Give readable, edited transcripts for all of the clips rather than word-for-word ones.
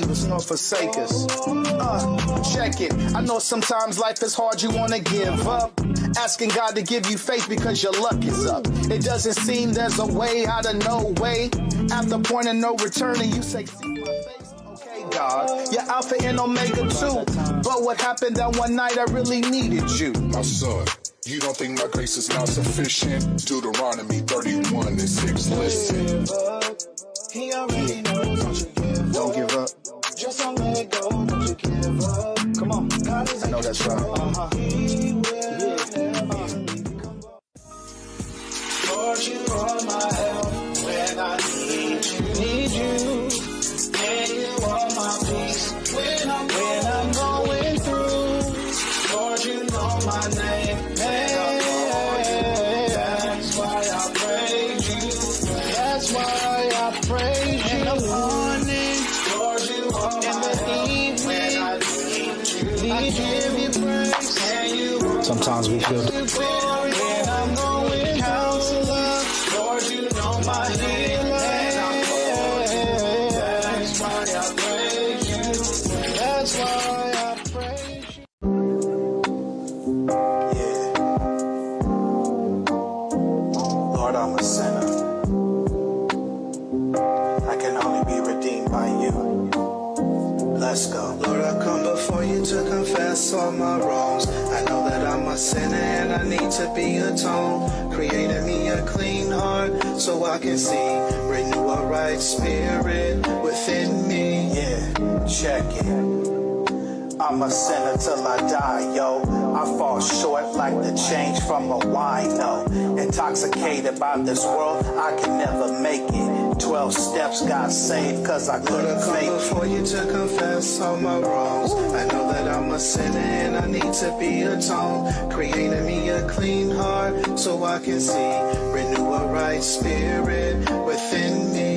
us nor forsake us. Check it. I know sometimes life is hard, you wanna give up. Asking God to give you faith because your luck is up. It doesn't seem there's a way out of no way. At the point of no return and you say, see my face? Okay, God, you're Alpha and Omega too. But what happened that one night I really needed you? My son, you don't think my grace is not sufficient? Deuteronomy 31:6, listen. He already knows, don't you give up. Don't give up. Just don't let it go, don't you give up. Come on, I know that's right. He will never come up. Lord, you are my help when I need you. And you are my peace when I'm going through. Lord, you know my name. That's why I praise you. That's why I praise you. In the morning, Lord, you are in the evening, when I give you praise. Sometimes we feel when I'm going counselor. Lord, you know my healer. That's why I praise you. That's why I praise you. Yeah. Lord, I'm a sinner. I can only be redeemed by you. Let's go. Lord, I come before you to confess all my wrongs. I know that I'm a sinner and I need to be atoned. Create in me a clean heart so I can see. Renew a right spirit within me. Yeah, check it. I'm a sinner till I die, yo. I fall short like the change from a wino. Intoxicated by this world, I can never make it. 12 steps got saved cause I couldn't fake it. Before you to confess all my wrongs. I know that I'm a sinner and I need to be atoned. Create in me a clean heart so I can see. Renew a right spirit within me.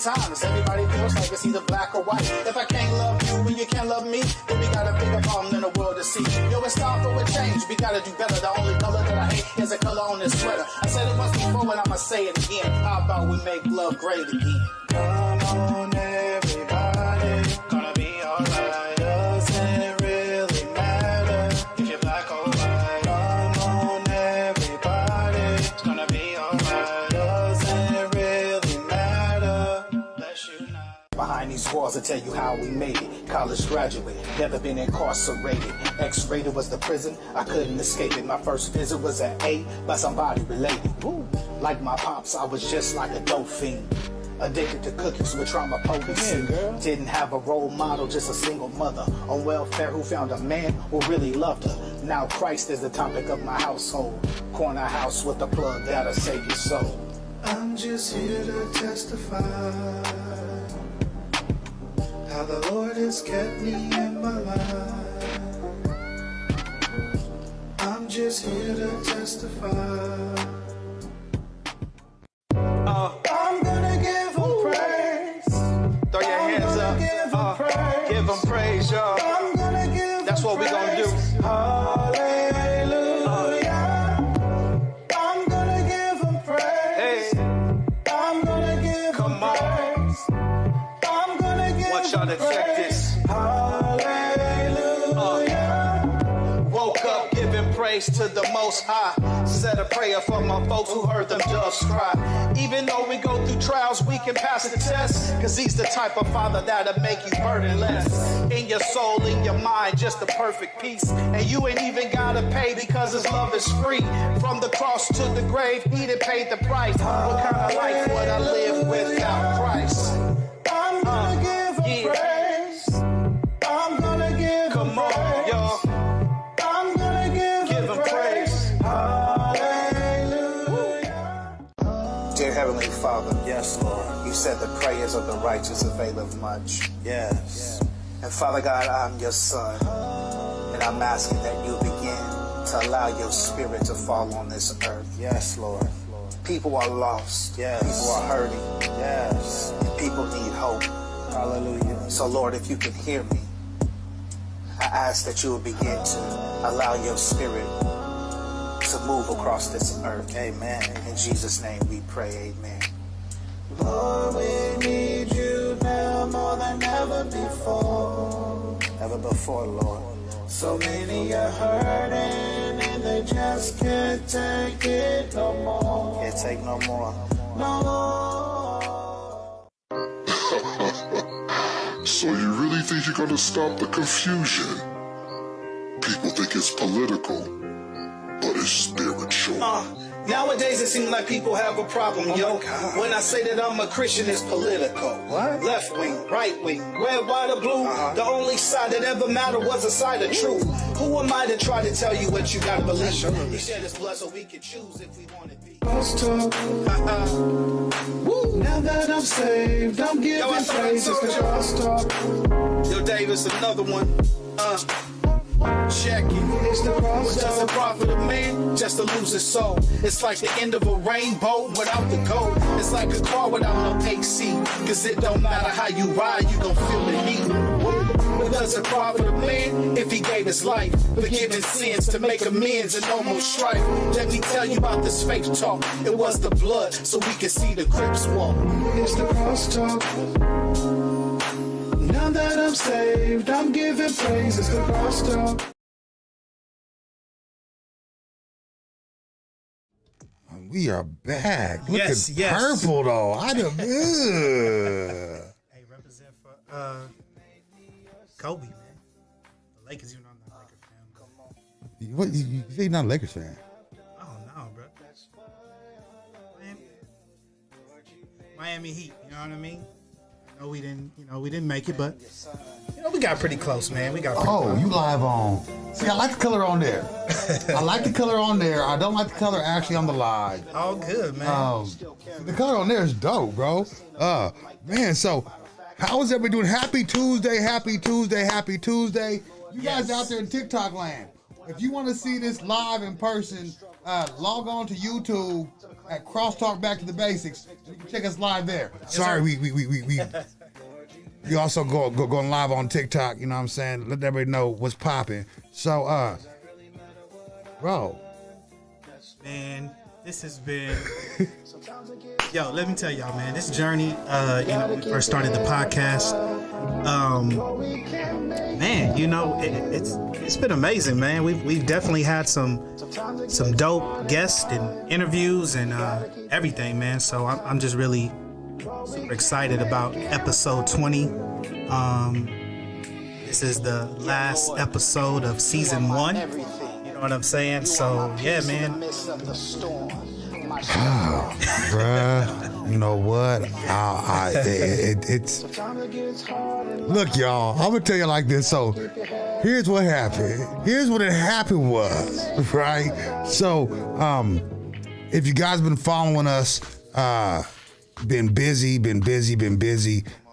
Times everybody feels like it's either black or white. If I can't love you when you can't love me, then we got a bigger problem in the world to see. Yo, it's time for a change. We gotta do better. The only color that I hate is the color on this sweater. I said it once before and I'ma say it again. How about we make love great again? Come on, everybody, gonna be alright. Doesn't really matter if you're black or white. Come on, everybody, it's gonna be alright. Doesn't really matter. Behind these walls, I tell you how we made it. College graduate, never been incarcerated. X-rated was the prison, I couldn't escape it. My first visit was at 8 by somebody related. Woo. Like my pops, I was just like a dope fiend. Addicted to cookies with trauma potency. Didn't have a role model, just a single mother on welfare who found a man who really loved her. Now Christ is the topic of my household. Corner house with a plug that'll save your soul. I'm just here to testify how the Lord has kept me in my life. I'm just here to testify. I'm gonna give him praise. Throw your hands up. Give him praise, y'all. I'm gonna give That's what we're gonna do. Hallelujah. I'm gonna give him praise. Hey. I'm gonna give Come him praise. I'm gonna give Want y'all to check this. Hallelujah. Woke up giving praise to the Most High. Said a prayer for my folks who heard them doves cry. Even though we go through trials, we can pass the test. Cause he's the type of father that'll make you burdenless. In your soul, in your mind, just a perfect peace. And you ain't even gotta pay because his love is free. From the cross to the grave, he done paid the price. What kind of life would I live without Christ? I'm gonna give him praise. I'm gonna give Come on, praise. Y'all. I'm gonna give him praise. Dear Heavenly Father, yes, Lord, you said the prayers of the righteous availeth much. Yes. And Father God, I'm your son, and I'm asking that you begin to allow your spirit to fall on this earth. Yes, Lord. People are lost. Yes. People are hurting. Yes. And people need hope. Hallelujah. So Lord, if you can hear me, I ask that you will begin to allow your spirit to move across this earth. Amen. In Jesus' name we pray. Amen. Lord, we need you now more than ever before. Ever before, Lord. So many are hurting and they just can't take it no more. Can't take no more. No more. So you really think you're gonna stop the confusion? People think it's political, but it's spiritual. Nowadays it seems like people have a problem, yo. When I say that I'm a Christian, it's political. What? Left wing, right wing, red, white, or blue. The only side that ever mattered was a side of truth. Who am I to try to tell you what you gotta believe? He shed his blood so we can choose if we want to be. Now that I'm saved, I'm giving praises to crosstalk. Yo, Davis, another one. Check it. It's the crosstalk. Just a profit of man, just to lose his soul. It's like the end of a rainbow without the gold. It's like a car without no AC. Cause it don't matter how you ride, you gon' feel the heat. What does it profit a man if he gave his life, forgiving sins to make amends and no more strife? Let me tell you about this faith talk. It was the blood so we could see the Crips walk. It's the crosstalk. Now that I'm saved, I'm giving praises to crosstalk. We are back. Look Yes, at yes. purple though. I don't. Hey, represent for Kobe, man. The Lakers, even though I'm not a Lakers fan. What you say? You're not a Lakers fan? Oh no, bro. Miami Heat. You know what I mean? No, we didn't make it, but we got pretty close, man. We got. Oh, you live on? See, I like the color on there. I like the color on there. I don't like the color actually on the live. All good, man. The color on there is dope, bro. Man. So, how is everybody doing? Happy Tuesday! Happy Tuesday! Happy Tuesday! You guys out there in TikTok land, if you want to see this live in person, log on to YouTube at Crosstalk Back to the Basics. You can check us live there. Sorry, we also going live on TikTok. You know what I'm saying? Let everybody know what's popping. So, bro, Man, this has been. Yo, let me tell y'all, man. This journey, when we first started the podcast, man, it's been amazing, man. We've definitely had some dope guests and interviews and everything, man. So I'm just really super excited about episode 20. This is the last episode of season 1. You know what I'm saying? So yeah, man. Bruh, you know what? It's look, y'all. I'm gonna tell you like this. So, here's what happened. Here's what it happened was, right? So, if you guys been following us, been busy,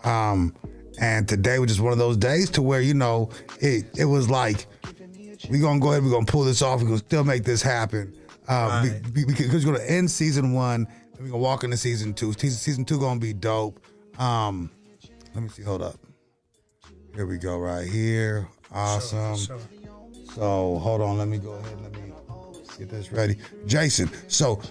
and today was just one of those days to where it was like we're gonna go ahead, we're gonna pull this off, we're gonna still make this happen. Because we're gonna end season 1 and we're gonna walk into season 2. Season 2 gonna be dope. Let me see, hold up. Here we go, right here. Awesome. Sure. So hold on, let me go ahead and let me get this ready. Jason, so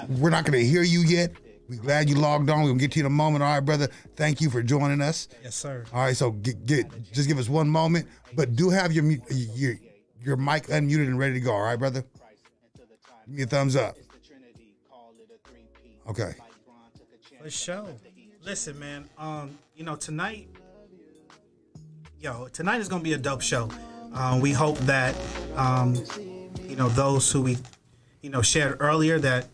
we're not gonna hear you yet. We're glad you logged on. We're gonna get to you in a moment. All right, brother. Thank you for joining us. Yes, sir. All right, so just give us one moment, but do have your mic unmuted and ready to go. All right, brother. Give me a thumbs up. Okay. For sure. Listen, man. Tonight is gonna be a dope show. We hope that those who we shared earlier that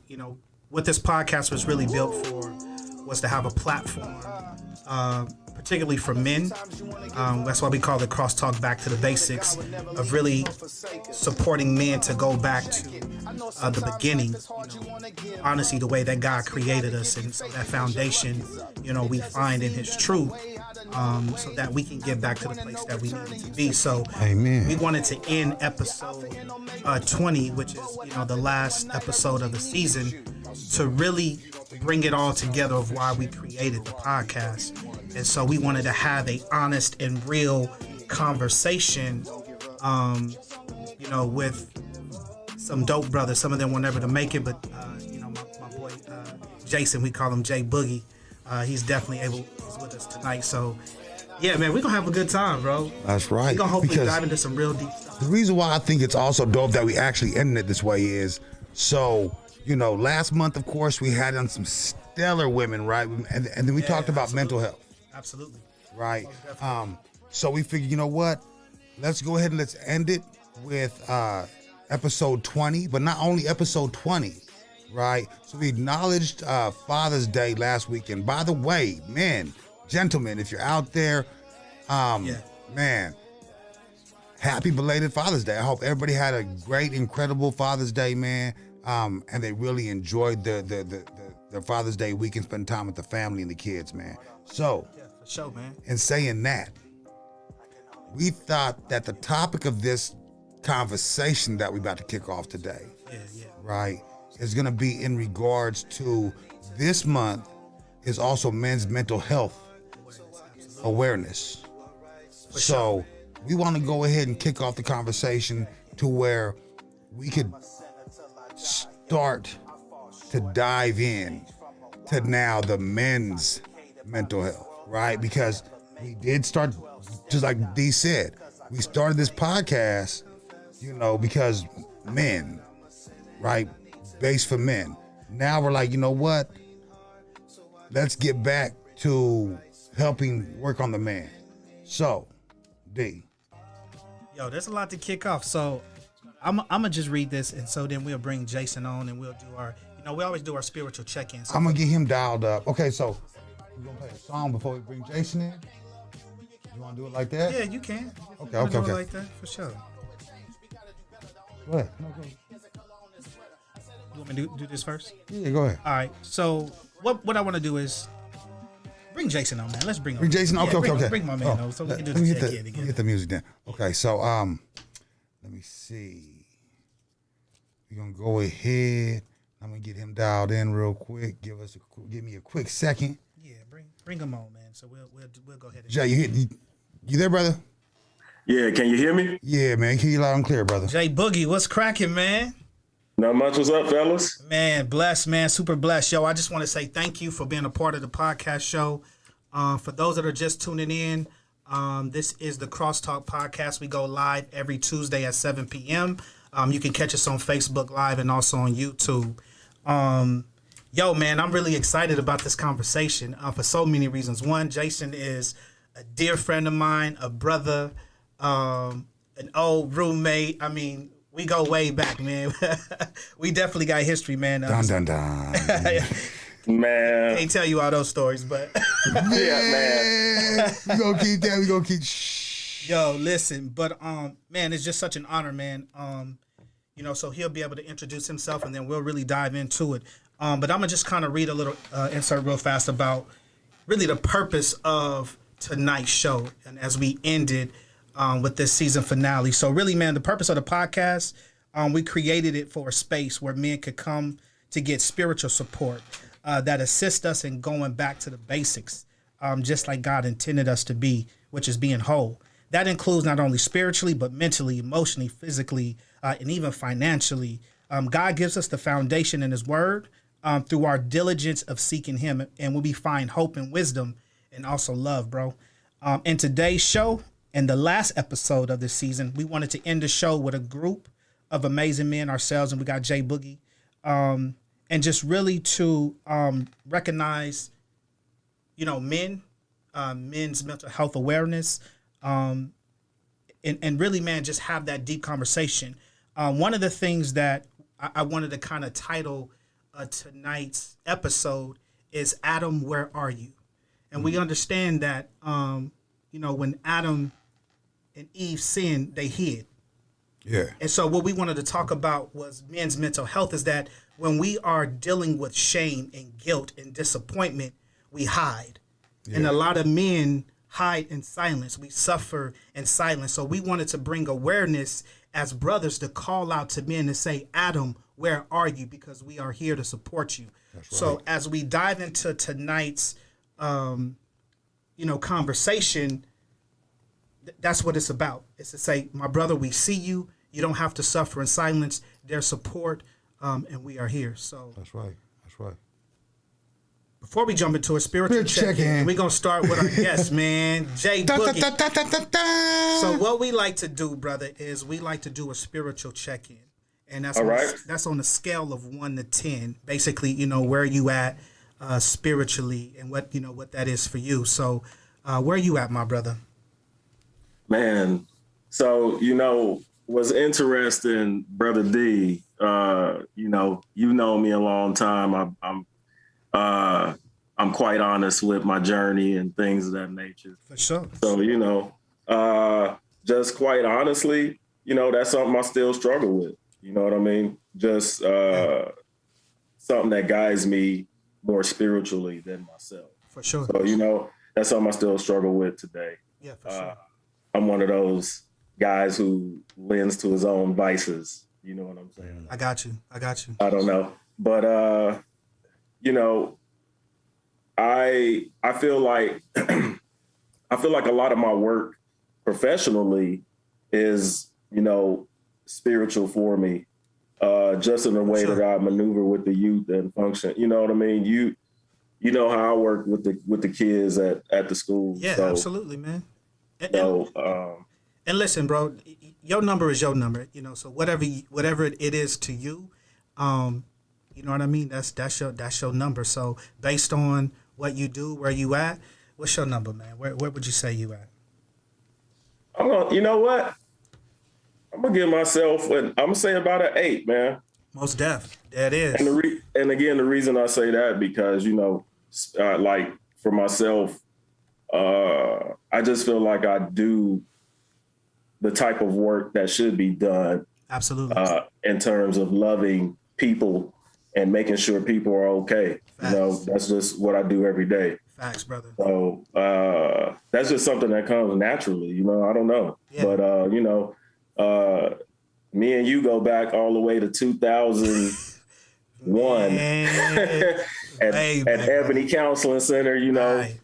what this podcast was really built for was to have a platform, particularly for men. That's why we call it Crosstalk Back to the Basics, of really supporting men to go back to the beginning. Honestly, the way that God created us, and so that foundation, we find in His truth, so that we can get back to the place that we needed to be. So, Amen. We wanted to end episode 20, which is the last episode of the season, to really bring it all together of why we created the podcast. And so we wanted to have a honest and real conversation, with some dope brothers. Some of them were never to make it, but my boy Jason, we call him Jay Boogie. He's definitely he's with us tonight. So yeah, man, we're gonna have a good time, bro. That's right. We're gonna hopefully Because dive into some real deep stuff. the reason why I think it's also dope that we actually ended it this way is last month, of course, we had on some stellar women, right? And then we talked about mental health. Absolutely. Right. So we figured, you know what? Let's go ahead and let's end it with episode 20, but not only episode 20, right? So we acknowledged Father's Day last week. And by the way, men, gentlemen, if you're out there, man, happy belated Father's Day. I hope everybody had a great, incredible Father's Day, man. And they really enjoyed the Father's Day weekend, spend time with the family and the kids, man. So, Yeah, for sure, man. in saying that, we thought that the topic of this conversation that we're about to kick off today, right, is going to be in regards to this month is also men's mental health awareness. So we want to go ahead and kick off the conversation to where we could start to dive in to now the men's mental health, right? Because we did start, just like D said, we started this podcast, because men, right? Based for men. Now we're like, you know what? Let's get back to helping work on the man. So, D. Yo, there's a lot to kick off. So I'm gonna just read this, and so then we'll bring Jason on, and we'll do our, we always do our spiritual check-ins. I'm gonna get him dialed up. Okay, so we're gonna play a song before we bring Jason in. You wanna do it like that? Yeah, you can. Okay. Do it like that for sure. Go ahead. No, go ahead. You want me to do this first? Yeah, go ahead. All right. So what I want to do is bring Jason on, man. Let's bring him. Bring Jason. Okay, okay. Bring my man on, so we can do the check-in Let me again. get the music down. Okay, so let me see. We're gonna go ahead. I'm gonna get him dialed in real quick. Give me a quick second. Yeah, bring him on, man. So we'll go ahead. Jay, you there, brother? Yeah, can you hear me? Yeah, man. Hear you loud and clear, brother. Jay Boogie, what's cracking, man? Not much. What's up, fellas? Man, blessed, man. Super blessed. Yo, I just want to say thank you for being a part of the podcast show. For those that are just tuning in, this is the Crosstalk Podcast. We go live every Tuesday at 7 p.m. You can catch us on Facebook Live and also on YouTube. Yo, man, I'm really excited about this conversation for so many reasons. One, Jason is a dear friend of mine, a brother, an old roommate. I mean, we go way back, man. We definitely got history, man. Dun dun dun. Man. Can't tell you all those stories, but Yeah, man. We gonna keep that. We gonna keep. Shh. yo, listen. But man, it's just such an honor, man. So he'll be able to introduce himself, and then we'll really dive into it. But I'm gonna just kind of read a little insert real fast about really the purpose of tonight's show, and as we ended with this season finale. So really, man, the purpose of the podcast, we created it for a space where men could come to get spiritual support that assist us in going back to the basics, just like God intended us to be, which is being whole. That includes not only spiritually, but mentally, emotionally, physically, and even financially. God gives us the foundation in his word through our diligence of seeking him. And when we find hope and wisdom and also love, bro. In today's show, in the last episode of this season, we wanted to end the show with a group of amazing men ourselves. And we got Jay Boogie. And just really to recognize, men's mental health awareness, and really, man, just have that deep conversation. One of the things that I wanted to kind of title tonight's episode is Adam, Where Are You? And we understand that, when Adam and Eve sinned, they hid. Yeah. And so what we wanted to talk about was men's mental health, is that when we are dealing with shame and guilt and disappointment, we hide. Yeah. And a lot of men hide in silence. We suffer in silence. So we wanted to bring awareness as brothers to call out to men and say, Adam, where are you? Because we are here to support you. That's right. So as we dive into tonight's, conversation, that's what it's about. It's to say, my brother, we see you. You don't have to suffer in silence. There's support, and we are here. So That's right. That's right. before we jump into a spiritual check-in, we're going to start with our guest, man, Jay Boogie. So what we like to do, brother, is we like to do a spiritual check-in. And that's that's on a scale of 1 to 10. Basically, where you at spiritually and what that is for you. So where are you at, my brother? Man, so what's interesting, Brother D, you know me a long time. I'm quite honest with my journey and things of that nature. For sure. So, just quite honestly, that's something I still struggle with. You know what I mean? Just something that guides me more spiritually than myself. For sure. So, that's something I still struggle with today. Yeah, for sure. I'm one of those guys who lends to his own vices. You know what I'm saying? I got you. I don't know. But, I feel like a lot of my work professionally is, spiritual for me, just in the way that I maneuver with the youth and function. You know what I mean? You know how I work with the kids at the school. Yeah, so, absolutely, man. And listen, bro, your number is your number. So whatever it is to you, you know what I mean. That's your number. So based on what you do, where you at, what's your number, man? Where would you say you at? You know what? I'm gonna give myself I'm gonna say about an 8, man. Most def. There it is. And again, the reason I say that because like for myself, I just feel like I do the type of work that should be done. Absolutely. In terms of loving people and making sure people are okay. Facts. That's just what I do every day. Facts, brother. So that's just something that comes naturally. I don't know. Yeah. But me and you go back all the way to 2001 at Ebony Counseling Center. Right.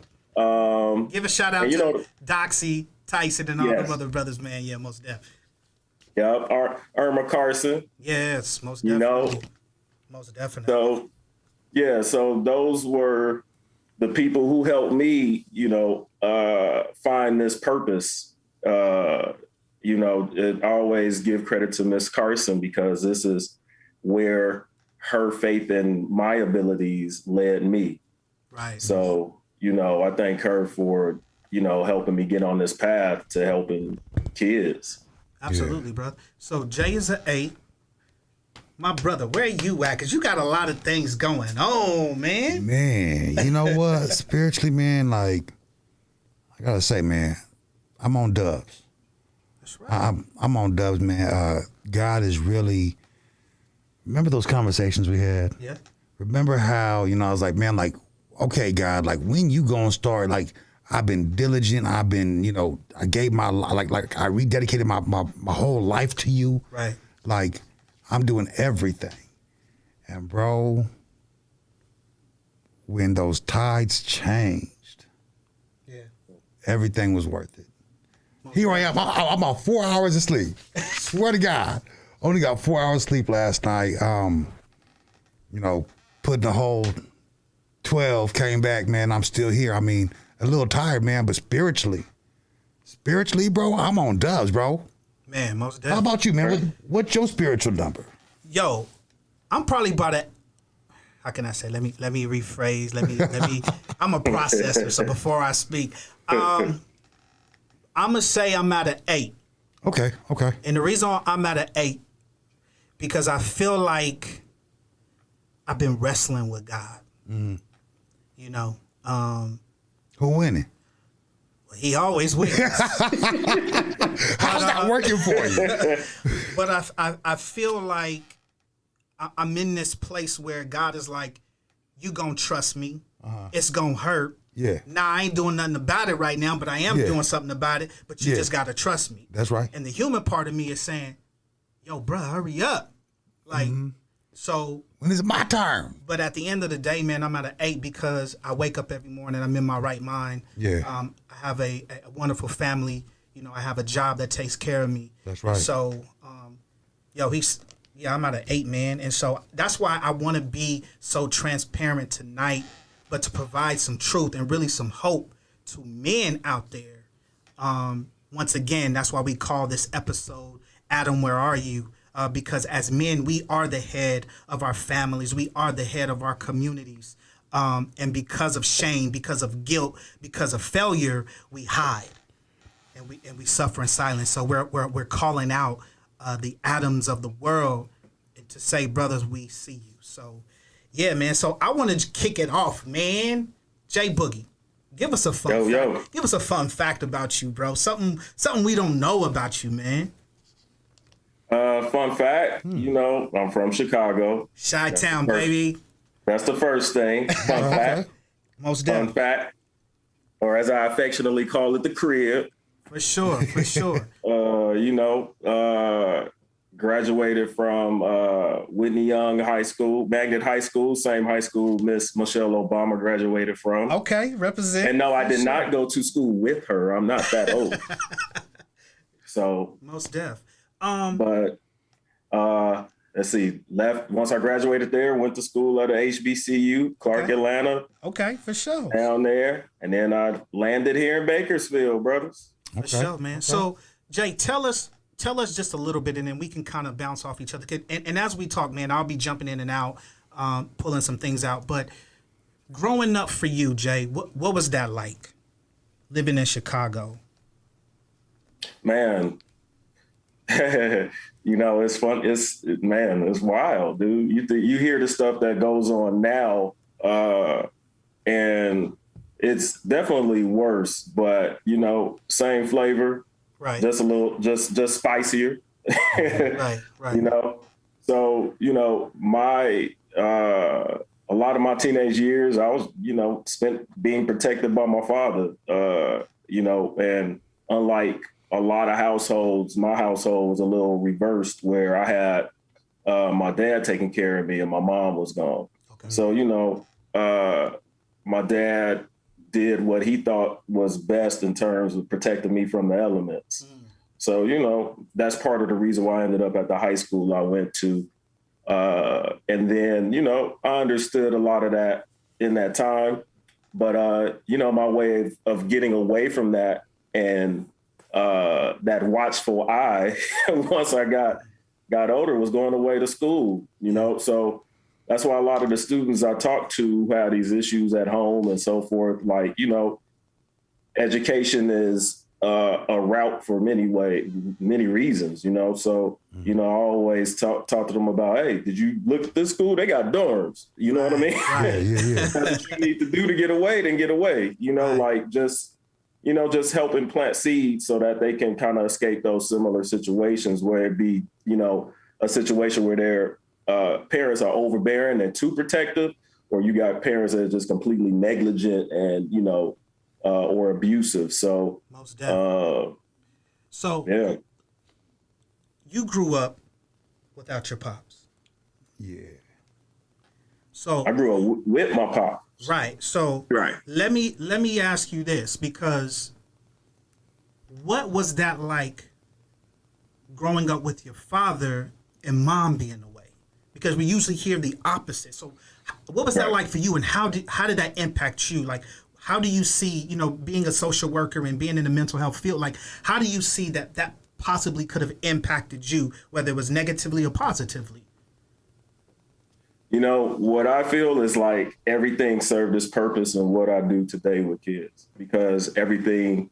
Give a shout out to Doxy, Tyson, and all the other brothers, man. Yeah, most definitely. Yeah, Irma Carson. Yes, most definitely. Most definitely. So those were the people who helped me, find this purpose. I always give credit to Miss Carson because this is where her faith in my abilities led me. Right. So, I thank her for, helping me get on this path to helping kids. Absolutely, brother. So Jay is an 8. My brother, where you at? Because you got a lot of things going on, man. Man, you know what? Spiritually, man, like, I got to say, man, I'm on dubs. That's right. I'm on dubs, man. God is really, remember those conversations we had? Yeah. Remember how, I was like, man, like, okay, God, like, when you gonna start, like, I've been diligent. I've been, I gave my, like I rededicated my whole life to you. Right. Like, I'm doing everything. And bro, when those tides changed, everything was worth it. Here I am. I'm about 4 hours of sleep. Swear to God. Only got 4 hours of sleep last night. Putting the whole 12, came back, man. I'm still here. I mean, a little tired, man, but spiritually, bro, I'm on dubs, bro. Man, most definitely. How about you, man? What's your spiritual number? Yo, I'm probably about at, how can I say? Let me rephrase. Let me. I'm a processor, so before I speak, I'm gonna say I'm at an 8. Okay. And the reason I'm at an 8 because I feel like I've been wrestling with God. Mm. Who winning? He always wins. How's that working for you? But I feel like I'm in this place where God is like, you gonna trust me. It's gonna hurt. Yeah. Now, I ain't doing nothing about it right now, but I am doing something about it. But you just got to trust me. That's right. And the human part of me is saying, yo, bro, hurry up. Like, so. When is it my turn? But at the end of the day, man, I'm at an 8 because I wake up every morning. I'm in my right mind. Yeah. I have a wonderful family. I have a job that takes care of me. That's right. So Yo, I'm at an 8, man. And so that's why I want to be so transparent tonight, but to provide some truth and really some hope to men out there. Once again, that's why we call this episode, Adam, Where Are You? Because as men, we are the head of our families. We are the head of our communities. And because of shame, because of guilt, because of failure, we hide and we suffer in silence. So we're calling out the Adams of the world to say, brothers, we see you. So, yeah, man. So I want to kick it off, man. Jay Boogie, give us a fun fact. Give us a fun fact about you, bro. Something we don't know about you, man. Fun fact, you know, I'm from Chicago. Chi-Town, baby. That's the first thing. Fun fact. Most definitely. Fun fact. Or as I affectionately call it, the crib. For sure. You know, graduated from Whitney Young High School, Magnet High School, same high school Miss Michelle Obama graduated from. Okay, represent. And no, I did not go to school with her. I'm not that old. So. Most deaf. But let's see, left once I graduated there, went to school at a HBCU, Clark, Atlanta. Okay, for sure. Down there. And then I landed here in Bakersfield, brothers. For sure, man. Okay. So, Jay, tell us just a little bit, and then we can kind of bounce off each other. And as we talk, man, I'll be jumping in and out, pulling some things out. But growing up for you, Jay, what was that like, living in Chicago? Man, you know, it's fun. It's wild, dude. You hear the stuff that goes on now, and it's definitely worse. But you know, same flavor, right? Just a little, just spicier, right. You know, so you know, a lot of my teenage years, I was, you know, spent being protected by my father, you know, and unlike a lot of households, my household was a little reversed where I had my dad taking care of me and my mom was gone. Okay. So, you know, my dad did what he thought was best in terms of protecting me from the elements. So, you know, that's part of the reason why I ended up at the high school I went to. And then, you know, I understood a lot of that in that time. But, you know, my way of getting away from that and that watchful eye once I got older was going away to school, you know? So that's why a lot of the students I talk to who have these issues at home and so forth, like, you know, education is a route for many reasons, you know? So, you know, I always talk to them about, hey, did you look at this school? They got dorms, you know what I mean? Yeah. That's what you need to do to get away, then get away, you know, like just helping plant seeds so that they can kind of escape those similar situations where it be, you know, a situation where their parents are overbearing and too protective, or you got parents that are just completely negligent and, you know, or abusive. So, most definitely. So, yeah, you grew up without your pops. Yeah. So I grew up with my pop. Right. So let me ask you this, because what was that like growing up with your father and mom being away? Because we usually hear the opposite. So what was that like for you, and how did that impact you? Like, how do you see, you know, being a social worker and being in the mental health field, like how do you see that possibly could have impacted you, whether it was negatively or positively? You know, what I feel is like everything served its purpose in what I do today with kids, because a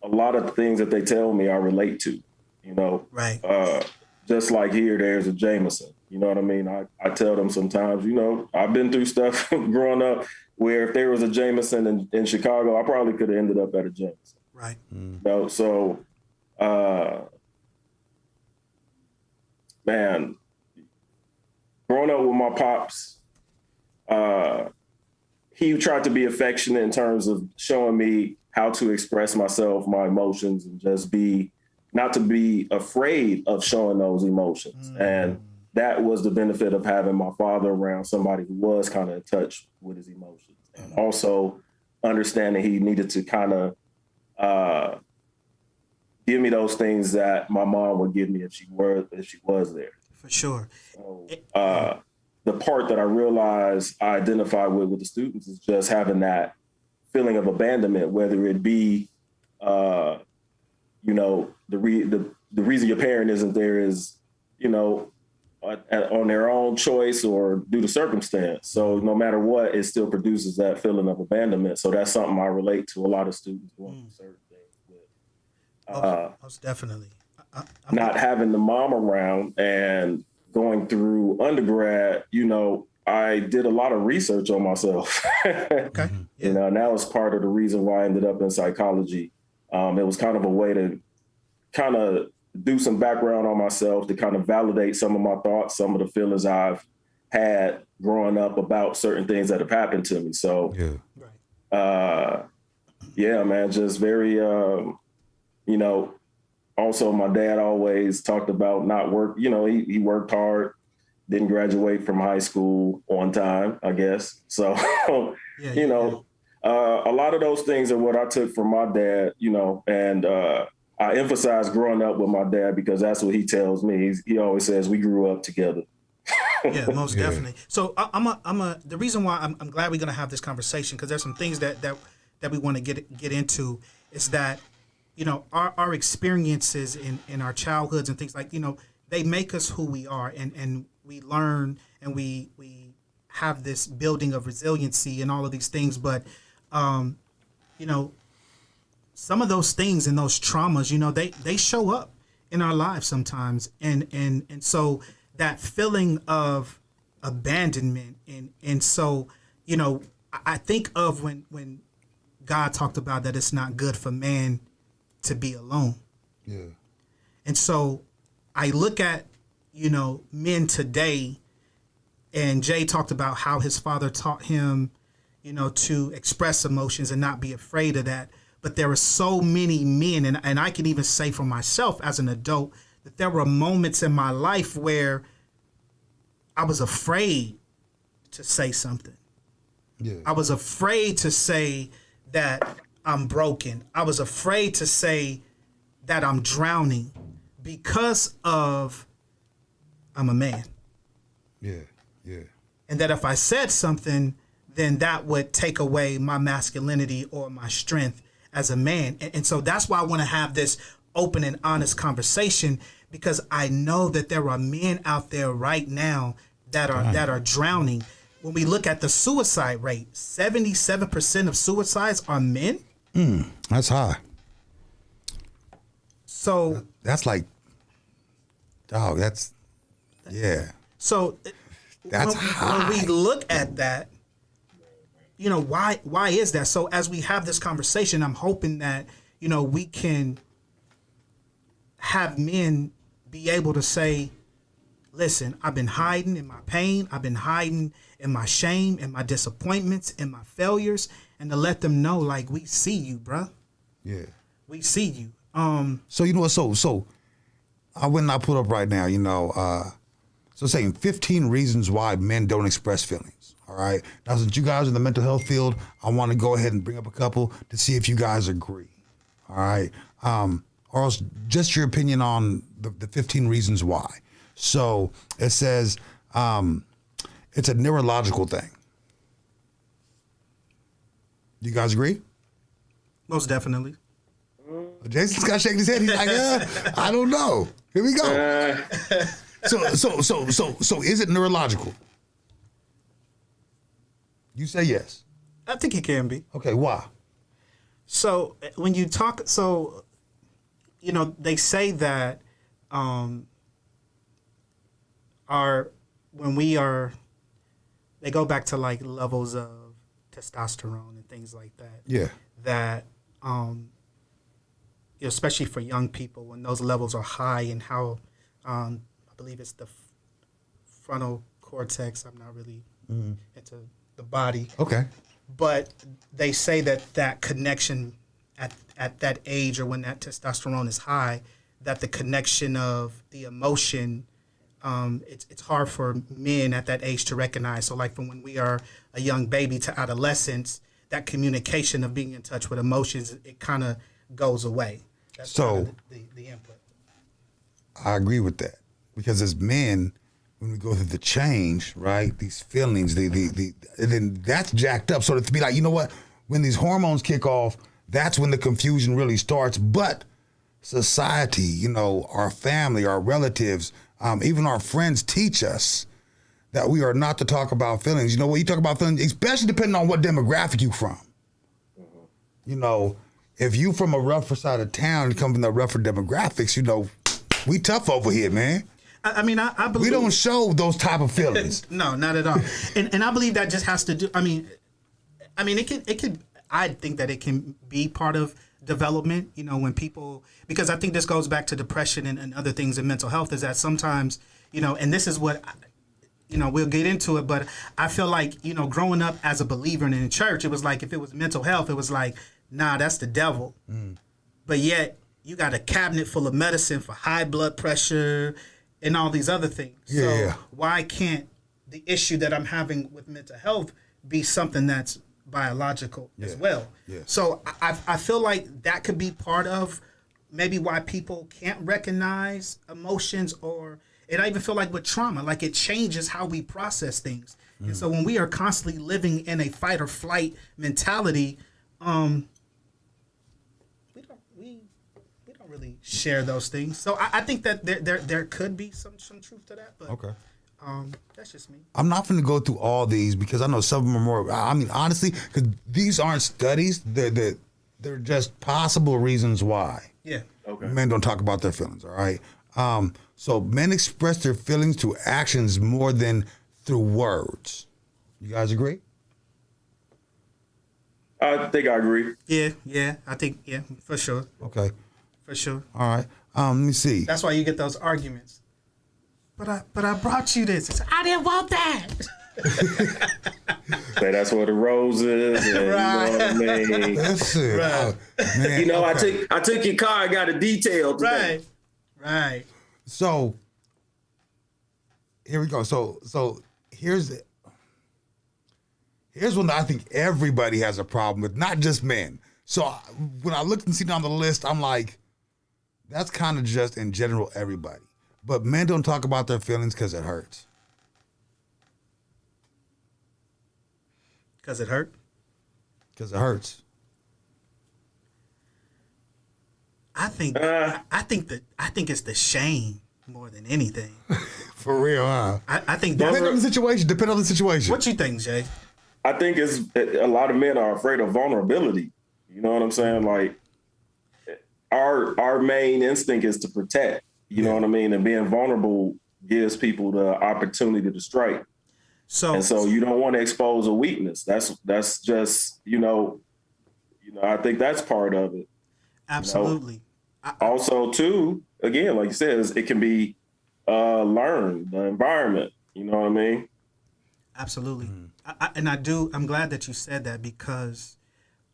lot of the things that they tell me I relate to, you know. Right. Just like here, there's a Jameson, you know what I mean? I tell them sometimes, you know, I've been through stuff growing up where if there was a Jameson in Chicago, I probably could have ended up at a Jameson. Right. You know, so, man, growing up with my pops, he tried to be affectionate in terms of showing me how to express myself, my emotions, and just not to be afraid of showing those emotions. And that was the benefit of having my father around, somebody who was kind of in touch with his emotions. And also understanding he needed to kind of give me those things that my mom would give me if she was there. For sure. So, the part that I realized I identify with the students is just having that feeling of abandonment, whether it be, the reason your parent isn't there is, on their own choice or due to circumstance. So no matter what, it still produces that feeling of abandonment. So that's something I relate to a lot of students going through certain things with. Most definitely. Not having the mom around and going through undergrad, I did a lot of research on myself. Okay. Yeah. And that was part of the reason why I ended up in psychology. It was kind of a way to kind of do some background on myself to kind of validate some of my thoughts, some of the feelings I've had growing up about certain things that have happened to me. So, man, just very, also my dad always talked about not work. He worked hard, didn't graduate from high school on time, I guess. So, a lot of those things are what I took from my dad, and I emphasize growing up with my dad because that's what he tells me. He always says we grew up together. Yeah, most definitely. So the reason why I'm glad we're gonna have this conversation, because there's some things that we want to get into, is that our experiences in our childhoods and things like they make us who we are, and we learn and we have this building of resiliency and all of these things, but some of those things and those traumas, they show up in our lives sometimes. And so that feeling of abandonment. And so, I think of when God talked about that it's not good for man to be alone. Yeah. And so I look at, men today, and Jay talked about how his father taught him, to express emotions and not be afraid of that. But there are so many men, and I can even say for myself as an adult, that there were moments in my life where I was afraid to say something. Yeah. I was afraid to say that I'm broken. I was afraid to say that I'm drowning because of I'm a man. Yeah. Yeah. And that if I said something, then that would take away my masculinity or my strength as a man. And so that's why I want to have this open and honest conversation, because I know that there are men out there right now that are drowning. When we look at the suicide rate, 77% of suicides are men. That's high. So that's like, dog, that's, yeah. So that's high. When we look at that, why is that? So as we have this conversation, I'm hoping that, we can have men be able to say, listen, I've been hiding in my pain. I've been hiding in my shame and my disappointments and my failures, and to let them know, like, we see you, bruh. Yeah. We see you. So you know what? So I went and I put up right now, so saying 15 reasons why men don't express feelings. All right. Now, since you guys are in the mental health field, I want to go ahead and bring up a couple to see if you guys agree. All right. Or else just your opinion on the 15 reasons why. So it says it's a neurological thing. You guys agree? Most definitely. Jason's got to shake his head. He's like, I don't know. Here we go. So is it neurological? You say yes. I think it can be. Okay, why? So when you talk, they say that they go back to like levels of testosterone and things like that. Yeah. That especially for young people, when those levels are high, and how I believe it's the frontal cortex. I'm not really into the body. Okay. But they say that connection at that age, or when that testosterone is high, that the connection of the emotion, it's hard for men at that age to recognize. So like from when we are a young baby to adolescence, that communication of being in touch with emotions, it kind of goes away. That's So- kind of the input. I agree with that because as men, when we go through the change, right, these feelings, and then that's jacked up. So to be like, you know what, when these hormones kick off, that's when the confusion really starts. But society, you know, our family, our relatives, even our friends teach us that we are not to talk about feelings. You know, when you talk about feelings, especially depending on what demographic you from. You know, if you from a rougher side of town and come from the rougher demographics, you know, we tough over here, man. I mean, I believe We don't show those type of feelings. No, not at all. And I believe that just has to do. I mean, it could. I think that it can be part of development. You know, when people, because I think this goes back to depression and other things in mental health, is that sometimes, you know, and this is what, you know, we'll get into it, but I feel like, you know, growing up as a believer and in the church, it was like if it was mental health, it was like, nah, that's the devil. But yet you got a cabinet full of medicine for high blood pressure and all these other things. Yeah. So why can't the issue that I'm having with mental health be something that's biological as well? Yeah. So I feel like that could be part of maybe why people can't recognize emotions, and I even feel like with trauma, like it changes how we process things. And so when we are constantly living in a fight or flight mentality, we don't really share those things. So I think that there could be some truth to that, but Okay. that's just me. I'm not going to go through all these because I know some of them are more. I mean, honestly, because these aren't studies. They're just possible reasons why Yeah. Okay. men don't talk about their feelings. All right. So men express their feelings through actions more than through words. You guys agree? I think I agree. Yeah. I think, yeah, for sure. Okay. For sure. All right. Let me see. That's why you get those arguments. But I brought you this. It's, I didn't want that. Say that's where the rose is. And, Right. You know what I mean? Listen, Right. man, You know, okay. I took your car. I got a detail today. Right. So here we go. So here's one that I think everybody has a problem with, not just men. So when I looked and see down the list, I'm like, that's kind of just in general everybody. But men don't talk about their feelings because it hurts. Because it hurt. Because it hurts. I think it's the shame more than anything. For real, huh? I think Depend on that's the situation. Depend on the situation. what you think, Jay. I think it's a lot of men are afraid of vulnerability. You know what I'm saying? Like our main instinct is to protect. You know what I mean? And being vulnerable gives people the opportunity to strike. And so you don't want to expose a weakness. That's just, I think that's part of it. Absolutely. Also, too, again, like you said, it can be learned, the environment. You know what I mean? Absolutely. I'm glad that you said that because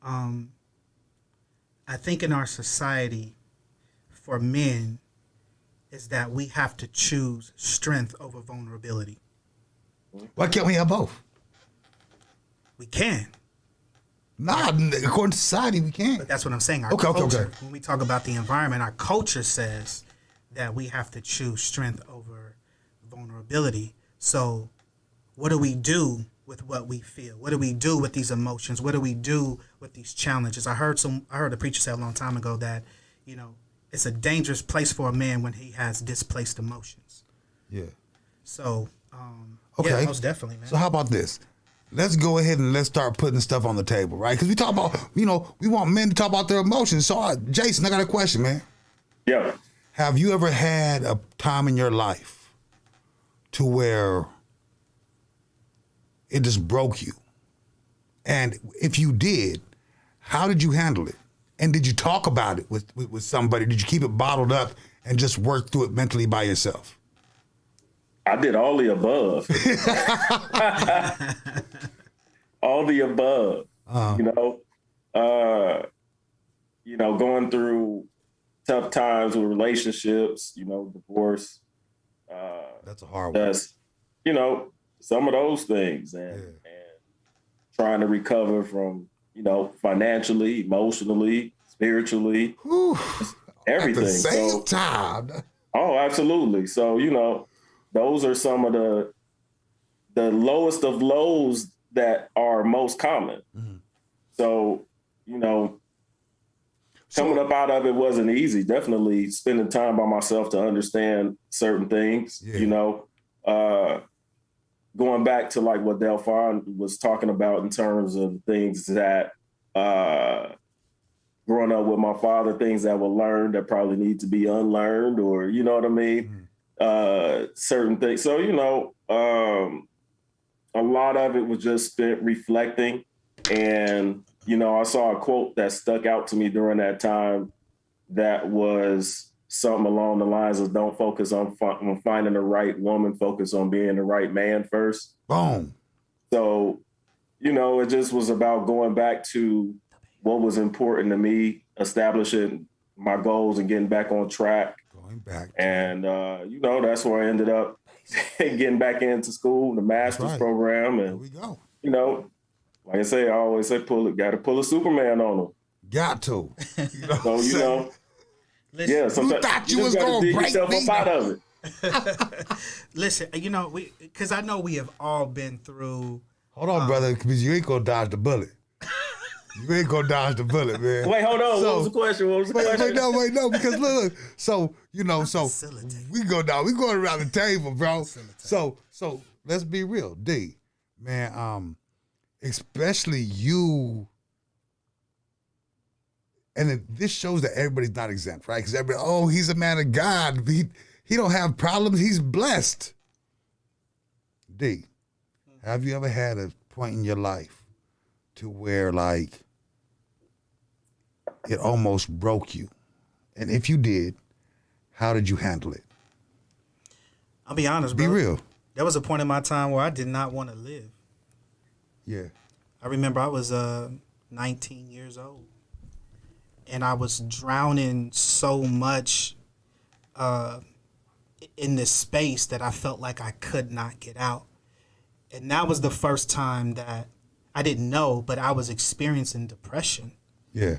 I think in our society for men is that we have to choose strength over vulnerability. Why can't we have both? We can, Nah, according to society, we can't. but that's what I'm saying. Our Okay. culture, when we talk about the environment, our culture says that we have to choose strength over vulnerability. So what do we do with what we feel? What do we do with these emotions? What do we do with these challenges? I heard a preacher say a long time ago that, it's a dangerous place for a man when he has displaced emotions. Yeah. So, Okay. yeah, most definitely, man. So how about this? Let's go ahead and let's start putting stuff on the table, right? Because we talk about, we want men to talk about their emotions. So, Jason, I got a question, man. Yeah. Have you ever had a time in your life to where it just broke you? And if you did, how did you handle it? And did you talk about it with somebody? Did you keep it bottled up and just work through it mentally by yourself? I did all the above. All the above. Going through tough times with relationships, divorce. That's a hard one. That's, some of those things and trying to recover from, financially, emotionally, spiritually. Whew. everything. At the same time. Oh, absolutely. So, those are some of the lowest of lows that are most common. Mm-hmm. So, coming up out of it wasn't easy. Definitely spending time by myself to understand certain things, going back to like what Delphon was talking about in terms of things that growing up with my father, things that were learned that probably need to be unlearned, or you know what I mean? Mm-hmm. Certain things. So, a lot of it was just spent reflecting. And, I saw a quote that stuck out to me during that time that was something along the lines of don't focus on finding the right woman, focus on being the right man first. Boom. So, it just was about going back to what was important to me, establishing my goals and getting back on track. Going back. And, that's where I ended up getting back into school, the master's program. And, there we go. Like I say, I always say, got to pull a Superman on them. Got to. So, listen, sometimes you thought you was just going to dig break yourself me up out of it. Listen, because I know we have all been through. Hold on, brother, because you ain't going to dodge the bullet. You ain't going to dodge the bullet, man. Wait, hold on. What was the question? Wait, no, because look. So, we go down. We going around the table, bro. So let's be real. D, man, especially you, and this shows that everybody's not exempt, right? Because everybody, he's a man of God. He don't have problems. He's blessed. D, have you ever had a point in your life to where, like, it almost broke you? And if you did, how did you handle it? I'll be honest, bro. Be real. There was a point in my time where I did not want to live. Yeah. I remember I was 19 years old, and I was drowning so much in this space that I felt like I could not get out. And that was the first time that I didn't know, but I was experiencing depression. Yeah.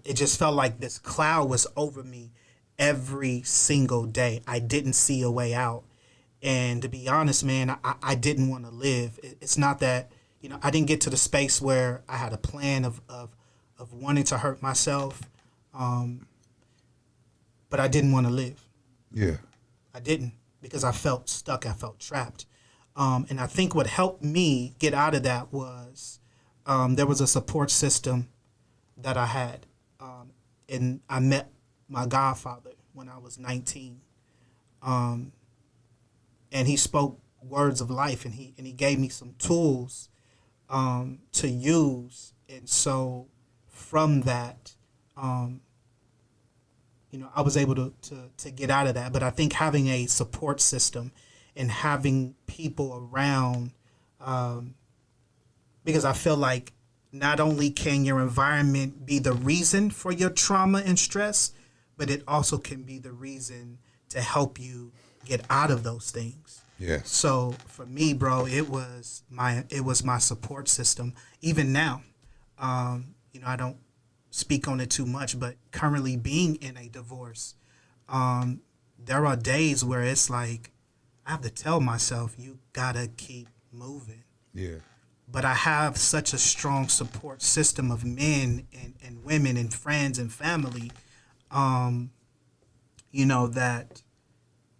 It just felt like this cloud was over me every single day. I didn't see a way out. And to be honest, man, I didn't want to live. It's not that, I didn't get to the space where I had a plan of wanting to hurt myself. But I didn't want to live. Yeah. I didn't, because I felt stuck. I felt trapped. And I think what helped me get out of that was there was a support system that I had. And I met my godfather when I was 19. And he spoke words of life, and he gave me some tools to use. And so from that, I was able to get out of that. But I think having a support system and having people around, because I feel like not only can your environment be the reason for your trauma and stress, but it also can be the reason to help you get out of those things. Yeah. So for me, bro, it was my support system. Even now, I don't speak on it too much, but currently being in a divorce, there are days where it's like I have to tell myself, you gotta keep moving. Yeah. But I have such a strong support system of men and women and friends and family,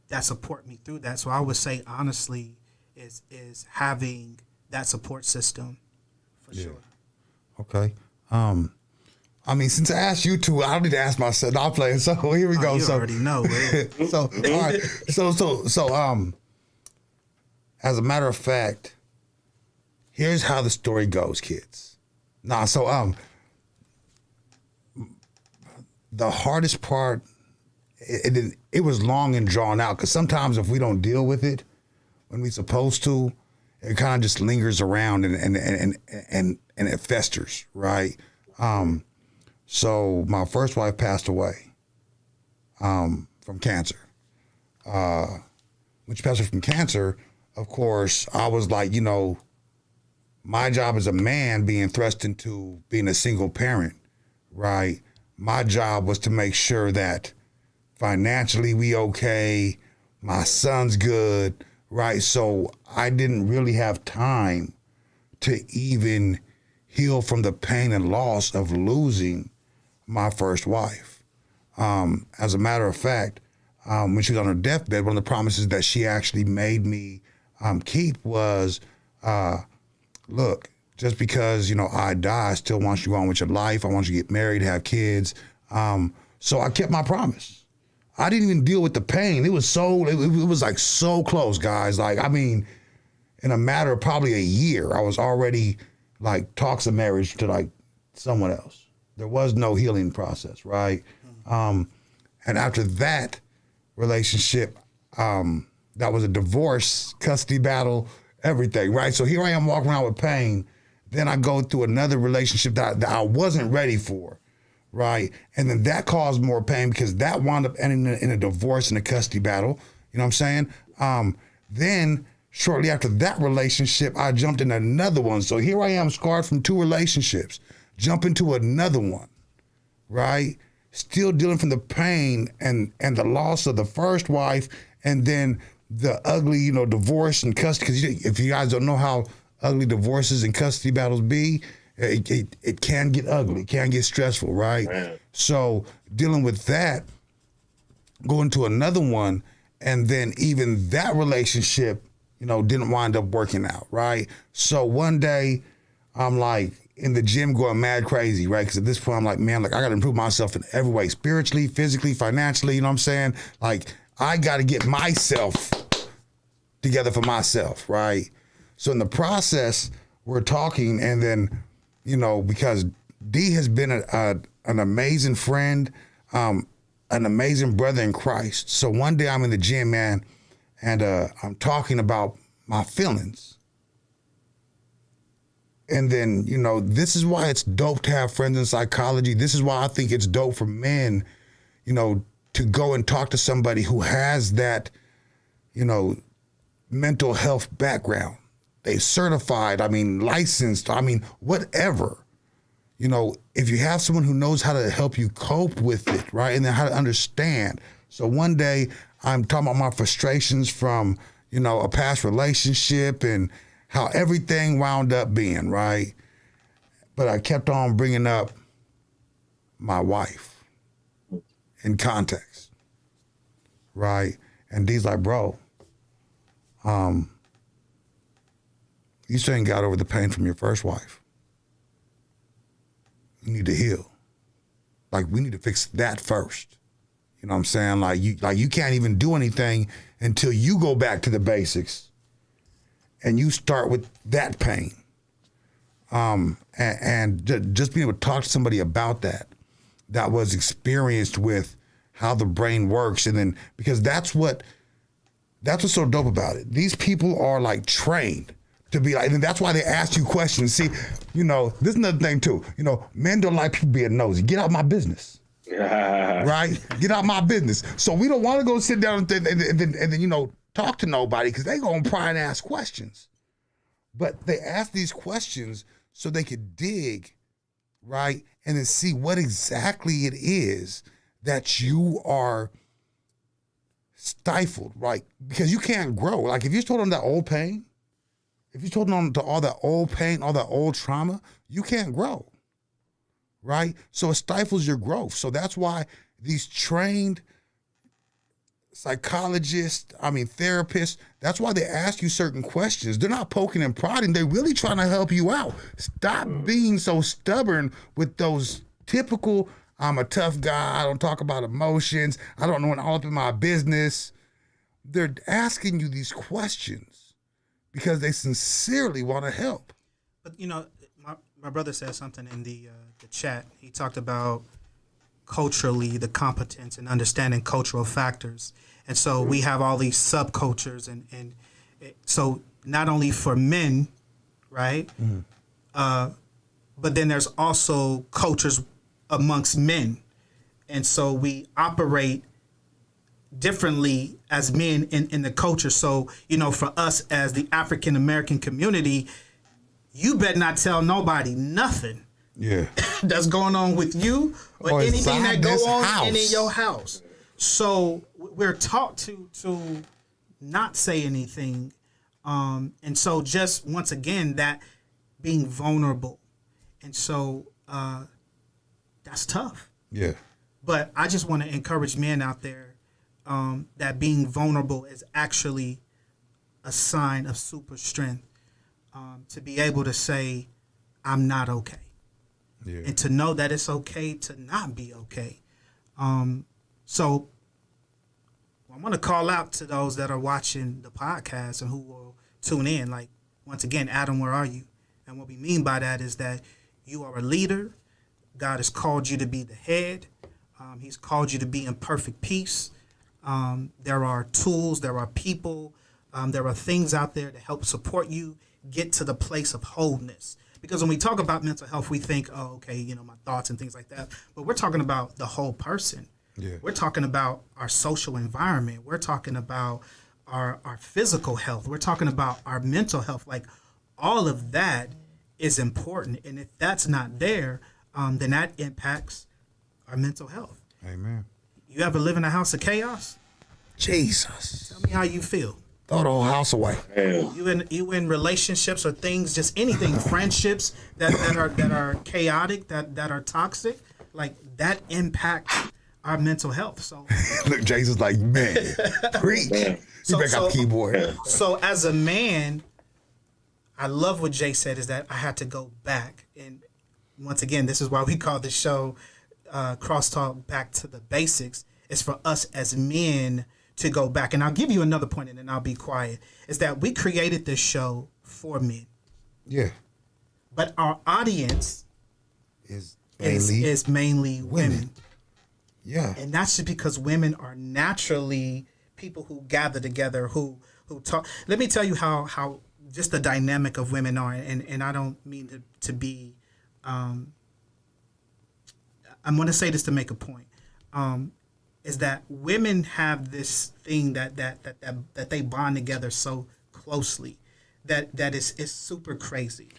that support me through that. So I would say, honestly, is having that support system for sure. Okay. Since I asked you two, I don't need to ask myself. No, I'm playing. So here we go. You already know. So all right. So as a matter of fact, here's how the story goes, kids. The hardest part, it was long and drawn out, because sometimes if we don't deal with it when we're supposed to, it kind of just lingers around and it festers, right? So my first wife passed away from cancer. When she passed away from cancer, of course, I was like, my job as a man being thrust into being a single parent, right? my job was to make sure that financially we okay, my son's good, right? So I didn't really have time to even heal from the pain and loss of losing my first wife. As a matter of fact, when she was on her deathbed, one of the promises that she actually made me keep was, look, just because, I die, I still want you to go on with your life. I want you to get married, have kids. So I kept my promise. I didn't even deal with the pain. It was like so close, guys. Like, I mean, in a matter of probably a year, I was already like talks of marriage to like someone else. There was no healing process, right? And after that relationship, that was a divorce, custody battle, everything, right? So here I am walking around with pain. Then I go through another relationship that I wasn't ready for, right? And then that caused more pain because that wound up ending in a divorce and a custody battle. You know what I'm saying? Then shortly after that relationship, I jumped in another one. So here I am scarred from 2 relationships, jump into another one, right? Still dealing from the pain and the loss of the first wife, and then the ugly, divorce and custody. Because if you guys don't know how ugly divorces and custody battles be, it can get ugly, it can get stressful, right? Man. So dealing with that, going to another one, and then even that relationship, didn't wind up working out, right? So one day I'm like in the gym going mad crazy, right? Because at this point I'm like, man, I got to improve myself in every way, spiritually, physically, financially, you know what I'm saying? Like, I got to get myself together for myself, right? So in the process, we're talking, and then, because D has been an amazing friend, an amazing brother in Christ. So one day I'm in the gym, man, and I'm talking about my feelings. And then, this is why it's dope to have friends in psychology. This is why I think it's dope for men, to go and talk to somebody who has that, mental health background. They certified, licensed, whatever. If you have someone who knows how to help you cope with it, right? And then how to understand. So one day I'm talking about my frustrations from, a past relationship and how everything wound up being, right? But I kept on bringing up my wife in context, right? And D's like, bro, you still ain't got over the pain from your first wife. You need to heal. Like, we need to fix that first. You know what I'm saying? Like you can't even do anything until you go back to the basics and you start with that pain. And just being able to talk to somebody about that was experienced with how the brain works. And then, because that's what's so dope about it. These people are like trained to be like, and that's why they ask you questions. See, this is another thing too. Men don't like people being nosy. Get out of my business. Right? Get out of my business. So we don't want to go sit down and then talk to nobody because they going to pry and ask questions. But they ask these questions so they could dig, right? And then see what exactly it is that you are stifled, right? Because you can't grow. Like, if you're still on that old pain, if you're holding on to all that old pain, all that old trauma, you can't grow, right? So it stifles your growth. So that's why these trained psychologists, therapists, that's why they ask you certain questions. They're not poking and prodding. They're really trying to help you out. Stop being so stubborn with those typical, I'm a tough guy, I don't talk about emotions, I don't know when all up in my business. They're asking you these questions because they sincerely want to help. But my brother said something in the chat. He talked about culturally the competence and understanding cultural factors, and so we have all these subcultures, and so not only for men, right? Mm-hmm. But then there's also cultures amongst men, and so we operate differently as men in the culture. So, for us as the African American community, you better not tell nobody nothing. Yeah. that's going on with you or Or anything inside that go this on house. in your house. So we're taught to not say anything. And so just once again, that being vulnerable. And so that's tough. Yeah. But I just want to encourage men out there that being vulnerable is actually a sign of super strength. To be able to say, I'm not okay. Yeah. And to know that it's okay to not be okay. So I want to call out to those that are watching the podcast and who will tune in. Like, once again, Adam, where are you? And what we mean by that is that you are a leader. God has called you to be the head. He's called you to be in perfect peace. There are tools, there are people, there are things out there to help support you get to the place of wholeness. Because when we talk about mental health, we think, oh, okay, my thoughts and things like that. But we're talking about the whole person. Yeah. We're talking about our social environment. We're talking about our physical health. We're talking about our mental health. Like, all of that is important. And if that's not there, then that impacts our mental health. Amen. You ever live in a house of chaos? Jesus. Tell me how you feel. Throw the whole house away. Man. You in relationships or things, just anything, friendships that are chaotic, that are toxic, like that impacts our mental health. So Look, Jason's like, man, preach. You back up keyboard. So as a man, I love what Jay said, is that I had to go back. And once again, this is why we call the show Crosstalk Back to the Basics. It's for us as men to go back. And I'll give you another point and then I'll be quiet. Is that we created this show for men. Yeah. But our audience Is mainly is mainly women. Yeah. And that's just because women are naturally people who gather together, who talk. Let me tell you how just the dynamic of women are, and I don't mean to be. I'm going to say this to make a point. Is that women have this thing that they bond together so closely that is super crazy.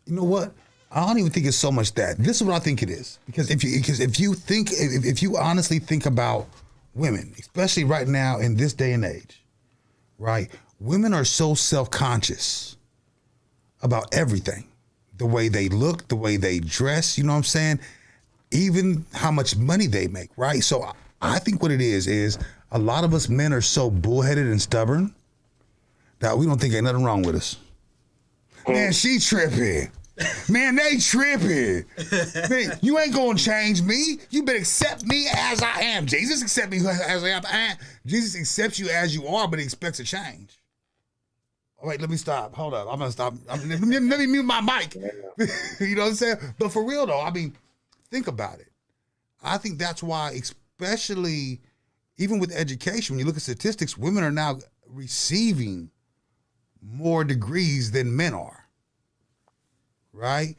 You know what? I don't even think it's so much that. This is what I think it is. Because if you honestly think about women, especially right now in this day and age, right? Women are so self-conscious about everything. The way they look, the way they dress, you know what I'm saying? Even how much money they make, right? So I think what it is a lot of us men are so bullheaded and stubborn that we don't think ain't nothing wrong with us. Man, she tripping. Man, they tripping. Man, you ain't gonna change me. You better accept me as I am. Jesus accept me as I am. Jesus accepts you as you are, but he expects a change. Oh, wait, let me stop. Hold up. I'm gonna stop. Let me mute my mic. You know what I'm saying? But for real though, I mean, think about it. I think that's why, especially even with education, when you look at statistics, women are now receiving more degrees than men are. Right?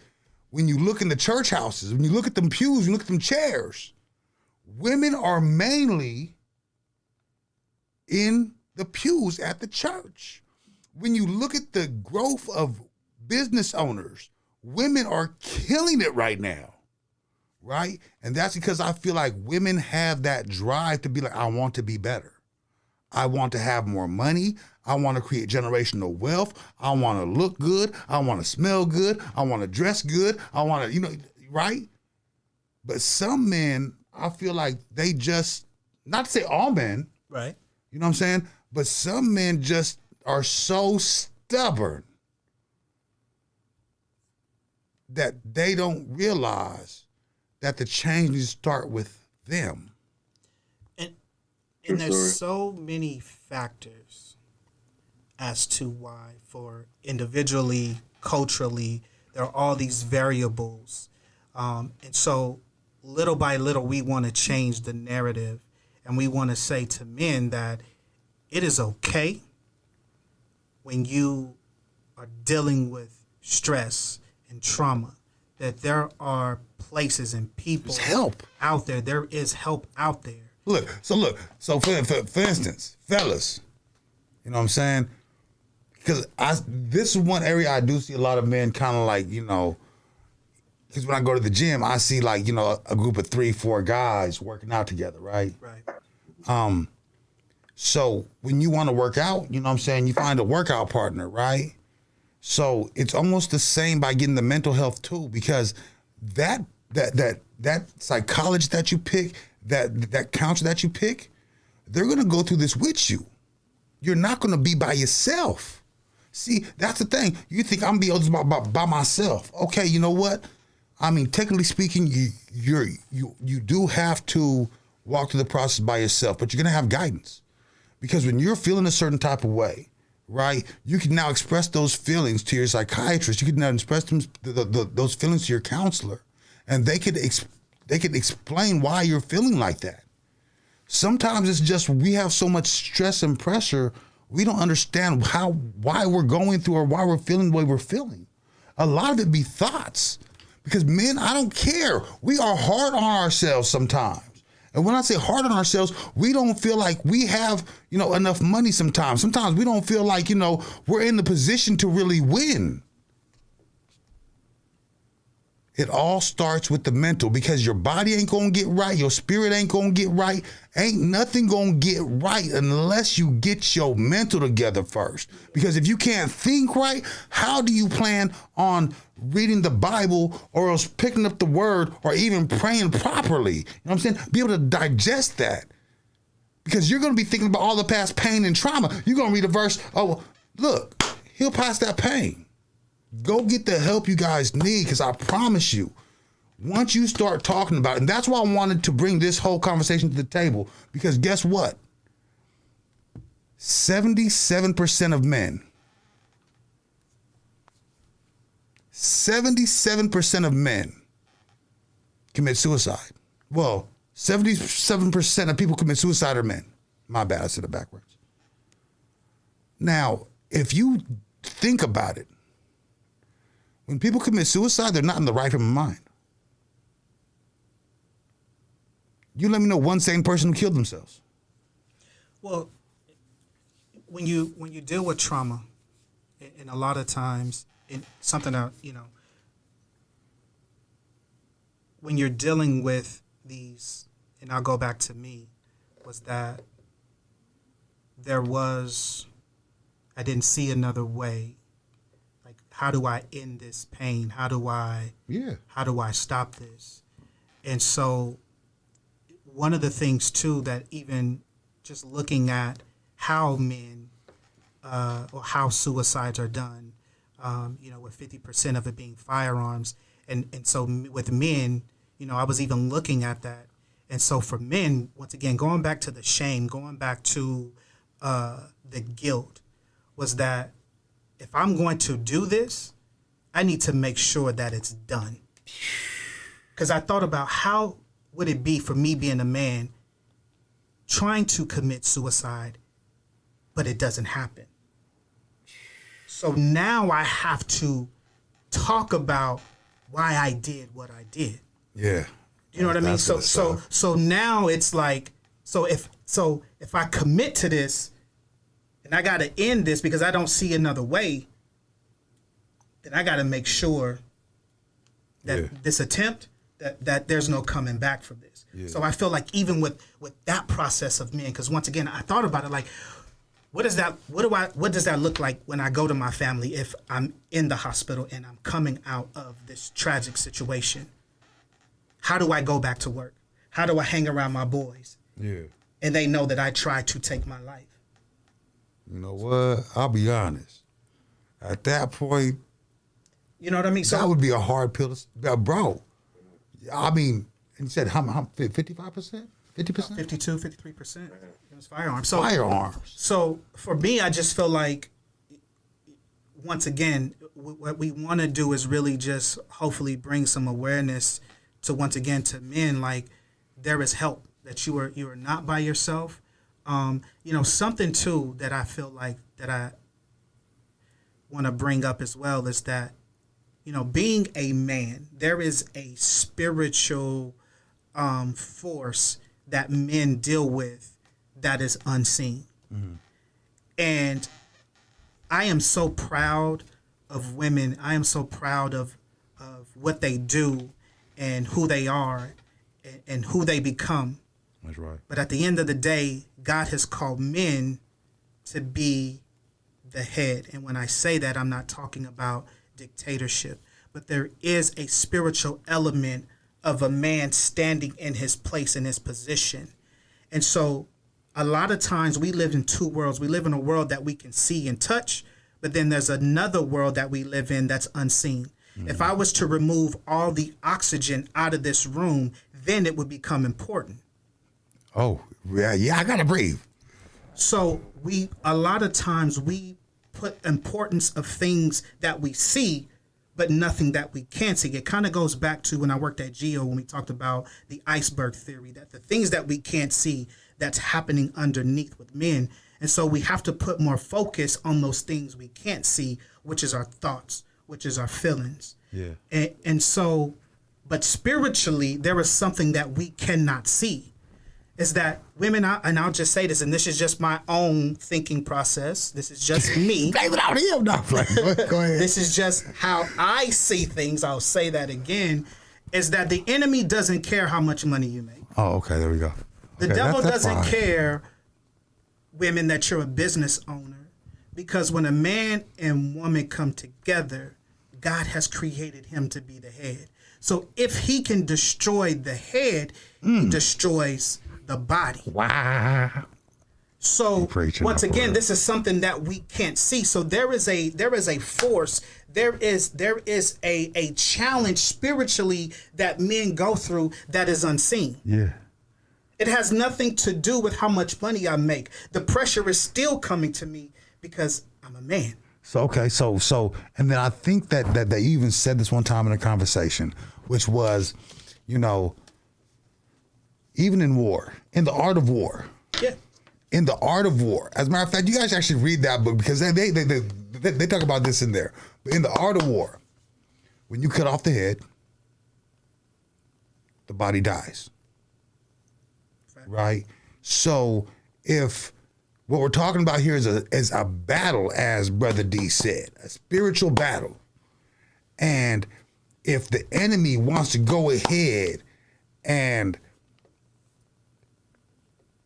When you look in the church houses, when you look at them pews, you look at them chairs, women are mainly in the pews at the church. When you look at the growth of business owners, women are killing it right now. Right? And that's because I feel like women have that drive to be like, I want to be better. I want to have more money. I want to create generational wealth. I want to look good. I want to smell good. I want to dress good. I want to, right? But some men, I feel like they just, not to say all men, Right. you know what I'm saying? But some men just are so stubborn that they don't realize that the change needs to start with them. And there's so many factors as to why, for individually, culturally, there are all these variables. And so little by little, we want to change the narrative. And we want to say to men that it is okay when you are dealing with stress and trauma, that there are places and people There's help out there. There is help out there. Look, so for instance, fellas, you know what I'm saying? Because this is one area I do see a lot of men kind of like, because when I go to the gym, I see like, you know, a group of 3-4 guys working out together, right? Right. So when you want to work out, you know what I'm saying, you find a workout partner, right? So it's almost the same by getting the mental health too, because that psychologist that you pick, that counselor that you pick, they're gonna go through this with you. You're not gonna be by yourself. See, that's the thing. You think I'm gonna be able to by myself. Okay, you know what? I mean, technically speaking, you do have to walk through the process by yourself, but you're gonna have guidance. Because when you're feeling a certain type of way, right, you can now express those feelings to your psychiatrist. You can now express those feelings to your counselor, and they could explain why you're feeling like that. Sometimes it's just we have so much stress and pressure, we don't understand why we're going through or why we're feeling the way we're feeling. A lot of it be thoughts. Because men, I don't care. We are hard on ourselves sometimes. And when I say hard on ourselves, we don't feel like we have, you know, enough money sometimes. Sometimes we don't feel like, you know, we're in the position to really win. It all starts with the mental, because your body ain't gonna get right, your spirit ain't gonna get right, ain't nothing gonna get right unless you get your mental together first. Because if you can't think right, how do you plan on reading the Bible or else picking up the word or even praying properly? You know what I'm saying? Be able to digest that. Because you're gonna be thinking about all the past pain and trauma. You're gonna read a verse, oh, look, heal past that pain. Go get the help you guys need, because I promise you, once you start talking about it, and that's why I wanted to bring this whole conversation to the table, because guess what? 77% of men, 77% of men commit suicide. Well, 77% of people commit suicide are men. My bad, I said it backwards. Now, if you think about it, when people commit suicide, they're not in the right frame of mind. You let me know one sane person who killed themselves. Well, when you deal with trauma, and a lot of times, in something that, you know, when you're dealing with these, and I'll go back to me, was that I didn't see another way. Like, how do I end this pain? How do I stop this? And so one of the things too, that even just looking at how men or how suicides are done, you know, with 50% of it being firearms. And so with men, you know, I was even looking at that. And so for men, once again, going back to the shame, going back to the guilt, was that if I'm going to do this, I need to make sure that it's done. Because I thought about how would it be for me being a man trying to commit suicide, but it doesn't happen. So now I have to talk about why I did what I did. Yeah. You know what I mean? So now it's like, so if I commit to this and I got to end this because I don't see another way, then I got to make sure that this attempt, that there's no coming back from this. Yeah. So I feel like even with that process of men, because once again, I thought about it like, what does that look like when I go to my family if I'm in the hospital and I'm coming out of this tragic situation? How do I go back to work? How do I hang around my boys? Yeah. And they know that I tried to take my life. You know what? I'll be honest. At that point, you know what I mean? So that would be a hard pill to, bro. I mean, you said how 55%? 50%? 52, 53%. It was firearms. So, firearms. So for me, I just feel like, once again, what we want to do is really just hopefully bring some awareness to, once again, to men, like there is help, that you are not by yourself. You know, something too that I feel like that I want to bring up as well is that, you know, being a man, there is a spiritual force that men deal with that is unseen. Mm-hmm. And I am so proud of women. I am so proud of of what they do and who they are and who they become. That's right. But at the end of the day, God has called men to be the head. And when I say that, I'm not talking about dictatorship, but there is a spiritual element of a man standing in his place, in his position. And so a lot of times we live in two worlds. We live in a world that we can see and touch, but then there's another world that we live in that's unseen. Mm-hmm. If I was to remove all the oxygen out of this room, then it would become important. Oh, yeah, I gotta breathe. So a lot of times we put importance of things that we see, but nothing that we can't see. It kind of goes back to when I worked at Geo, when we talked about the iceberg theory, that the things that we can't see, that's happening underneath with men. And so we have to put more focus on those things we can't see, which is our thoughts, which is our feelings. Yeah. And so, but spiritually, there is something that we cannot see. Is that women, and I'll just say this, and this is just my own thinking process. This is just me. Blame it on him. No, go ahead. This is just how I see things. I'll say that again, is that the enemy doesn't care how much money you make. Oh, okay, there we go. The devil doesn't care, women, that you're a business owner, because when a man and woman come together, God has created him to be the head. So if he can destroy the head, he destroys the body. Wow. So once again, this is something that we can't see. So there is a force, there is a challenge spiritually that men go through that is unseen. Yeah. It has nothing to do with how much money I make. The pressure is still coming to me because I'm a man. So okay, so and then I think that they even said this one time in a conversation, which was, even in war, in the art of war. Yeah. In the art of war. As a matter of fact, you guys actually read that book because they talk about this in there. But in the art of war, when you cut off the head, the body dies. Right? So if what we're talking about here is a battle, as Brother D said, a spiritual battle. And if the enemy wants to go ahead and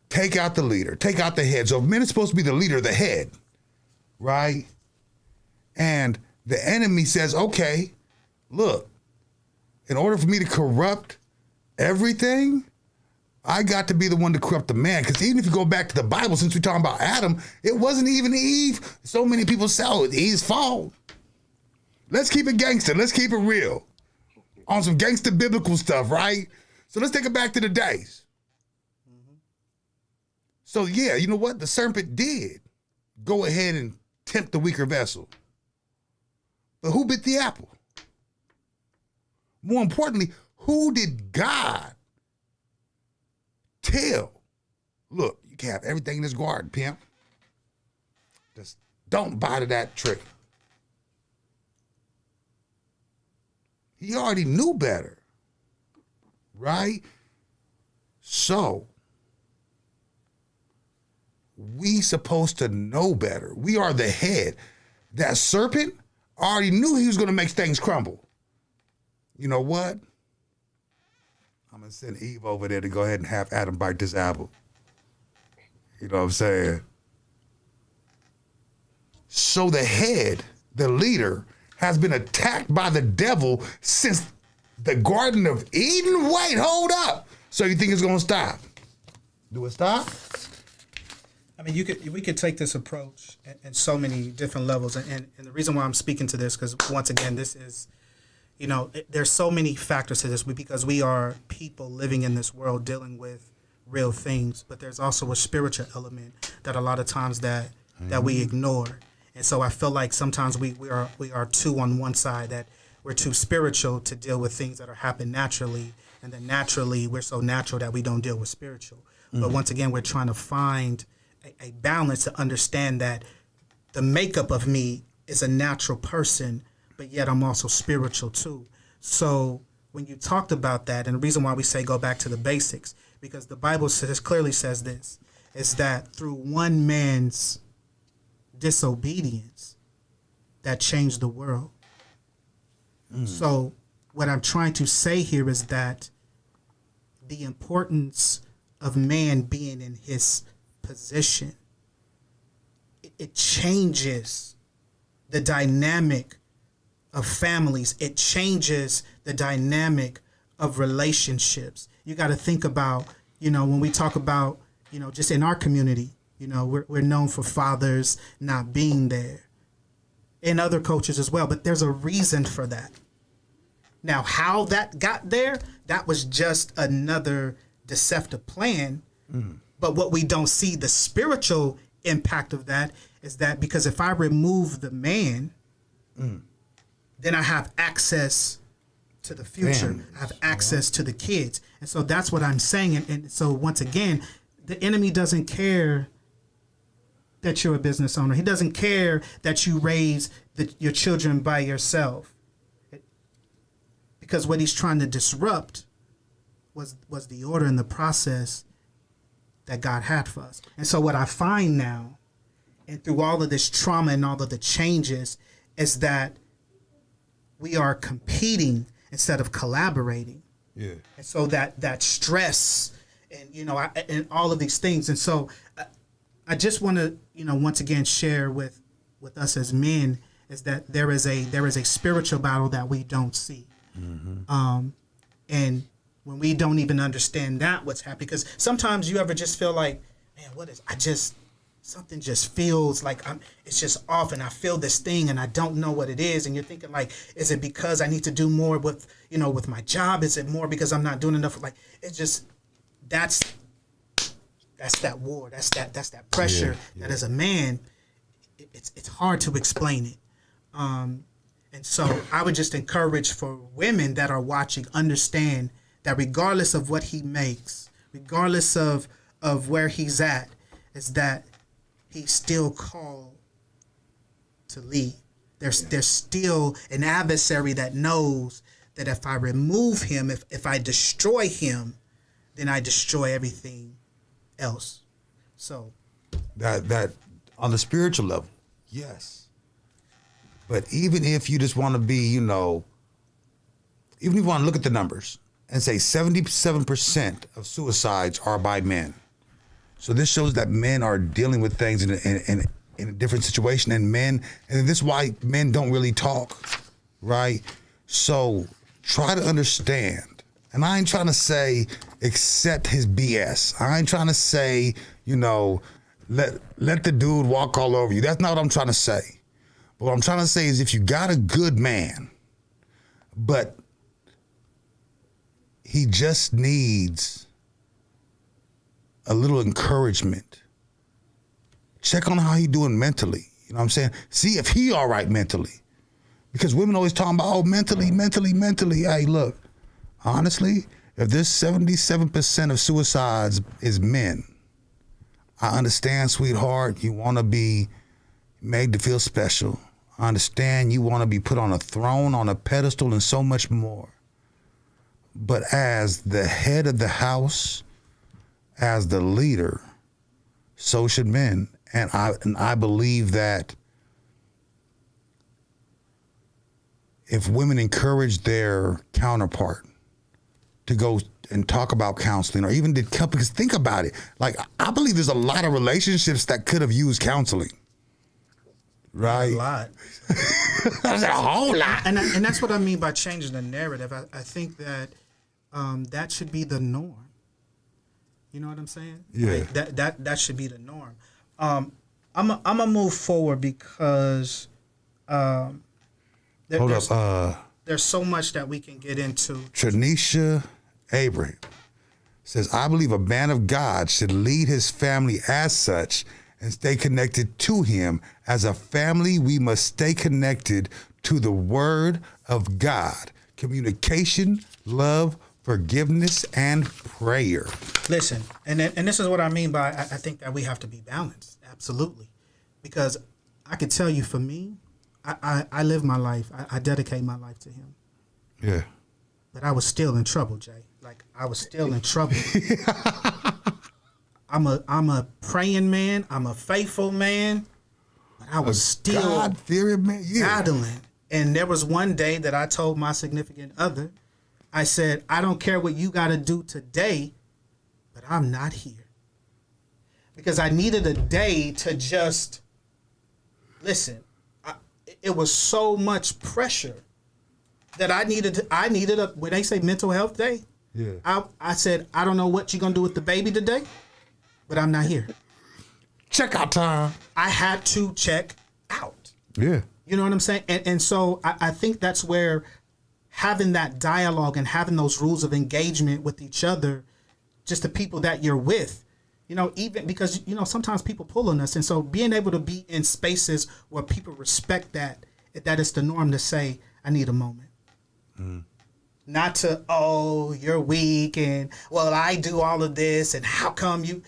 take out the leader, take out the head. So if men is supposed to be the leader, the head, right? And the enemy says, okay, look, in order for me to corrupt everything, I got to be the one to corrupt the man. Because even if you go back to the Bible, since we're talking about Adam, it wasn't even Eve. So many people say, oh, it's Eve's fault. Let's keep it gangster. Let's keep it real. On some gangster biblical stuff, right? So let's take it back to the days. So yeah, you know what? The serpent did go ahead and tempt the weaker vessel. But who bit the apple? More importantly, who did God tell? Look, you can have everything in this garden, pimp. Just don't buy to that trick. He already knew better, right? So we supposed to know better. We are the head. That serpent already knew he was going to make things crumble. You know what? I'm going to send Eve over there to go ahead and have Adam bite this apple. You know what I'm saying? So the head, the leader, has been attacked by the devil since the Garden of Eden. Wait, hold up. So you think it's going to stop? Do it stop? I mean, we could take this approach in so many different levels, and the reason why I'm speaking to this, because once again, this is, there's so many factors to this, because we are people living in this world dealing with real things, but there's also a spiritual element that a lot of times that we ignore, and so I feel like sometimes we are too on one side, that we're too spiritual to deal with things that are happening naturally, and then naturally we're so natural that we don't deal with spiritual. Mm-hmm. But once again, we're trying to find a balance to understand that the makeup of me is a natural person, but yet I'm also spiritual too. So when you talked about that, and the reason why we say go back to the basics, because the Bible clearly says this, is that through one man's disobedience that changed the world. So what I'm trying to say here is that the importance of man being in his position, it changes the dynamic of families. It changes the dynamic of relationships. You got to think about, when we talk about, just in our community, we're known for fathers not being there. In other cultures as well, but there's a reason for that. Now, how that got there, that was just another deceptive plan. But what we don't see, the spiritual impact of that, is that because if I remove the man, then I have access to the future. I have access to the kids. And so that's what I'm saying. And so once again, the enemy doesn't care that you're a business owner. He doesn't care that you raise your children by yourself. Because what he's trying to disrupt was the order and the process that God had for us. And so what I find now, and through all of this trauma and all of the changes, is that we are competing instead of collaborating. Yeah. And so that stress and, and all of these things. And so I just want to, once again share with us as men is that there is a spiritual battle that we don't see. And when we don't even understand that what's happening, because sometimes you ever just feel like, man, something just feels like it's just off, and I feel this thing and I don't know what it is. And you're thinking like, is it because I need to do more with my job? Is it more because I'm not doing enough? Like, it's just, that's that war. That's that pressure that as a man, it's hard to explain it. And so I would just encourage for women that are watching, understand that regardless of what he makes, regardless of where he's at, is that he's still called to lead. There's still an adversary that knows that if I remove him, if I destroy him, then I destroy everything else. So that on the spiritual level, yes. But even if you just want to be, even if you want to look at the numbers and say 77% of suicides are by men. So this shows that men are dealing with things in a different situation and this is why men don't really talk, right? So try to understand. And I ain't trying to say accept his BS. I ain't trying to say, let the dude walk all over you. That's not what I'm trying to say. But what I'm trying to say is if you got a good man, but he just needs a little encouragement, check on how he doing mentally. You know what I'm saying? See if he all right mentally. Because women always talking about, mentally. Hey, look, honestly, if this 77% of suicides is men, I understand, sweetheart, you want to be made to feel special. I understand you want to be put on a throne, on a pedestal, and so much more. But as the head of the house, as the leader, so should men. And I believe that if women encourage their counterpart to go and talk about counseling, or even did because think about it, like I believe there's a lot of relationships that could have used counseling. Right. A lot. That's a whole lot. And that's what I mean by changing the narrative. I think that that should be the norm. You know what I'm saying? Yeah. Like that should be the norm. I'm gonna move forward because there's so much that we can get into. Tranisha Abraham says, I believe a man of God should lead his family as such and stay connected to him. As a family, we must stay connected to the word of God. Communication, love, forgiveness, and prayer. Listen, and this is what I mean by I think that we have to be balanced. Absolutely. Because I can tell you for me, I live my life. I dedicate my life to him. Yeah. But I was still in trouble, Jay. Like, I was still in trouble. I'm a praying man. I'm a faithful man. But I was still God-fearing man. Yeah. battling And there was one day that I told my significant other, I said, I don't care what you got to do today, but I'm not here. Because I needed a day to just listen. It was so much pressure that I needed when they say mental health day. Yeah. I said, I don't know what you're going to do with the baby today, but I'm not here. Check out time. I had to check out. Yeah. You know what I'm saying? And so I think that's where having that dialogue and having those rules of engagement with each other, just the people that you're with, you know, even because, you know, sometimes people pull on us. And so being able to be in spaces where people respect that it's the norm to say, I need a moment. Not to, oh, you're weak and, well, I do all of this and how come you,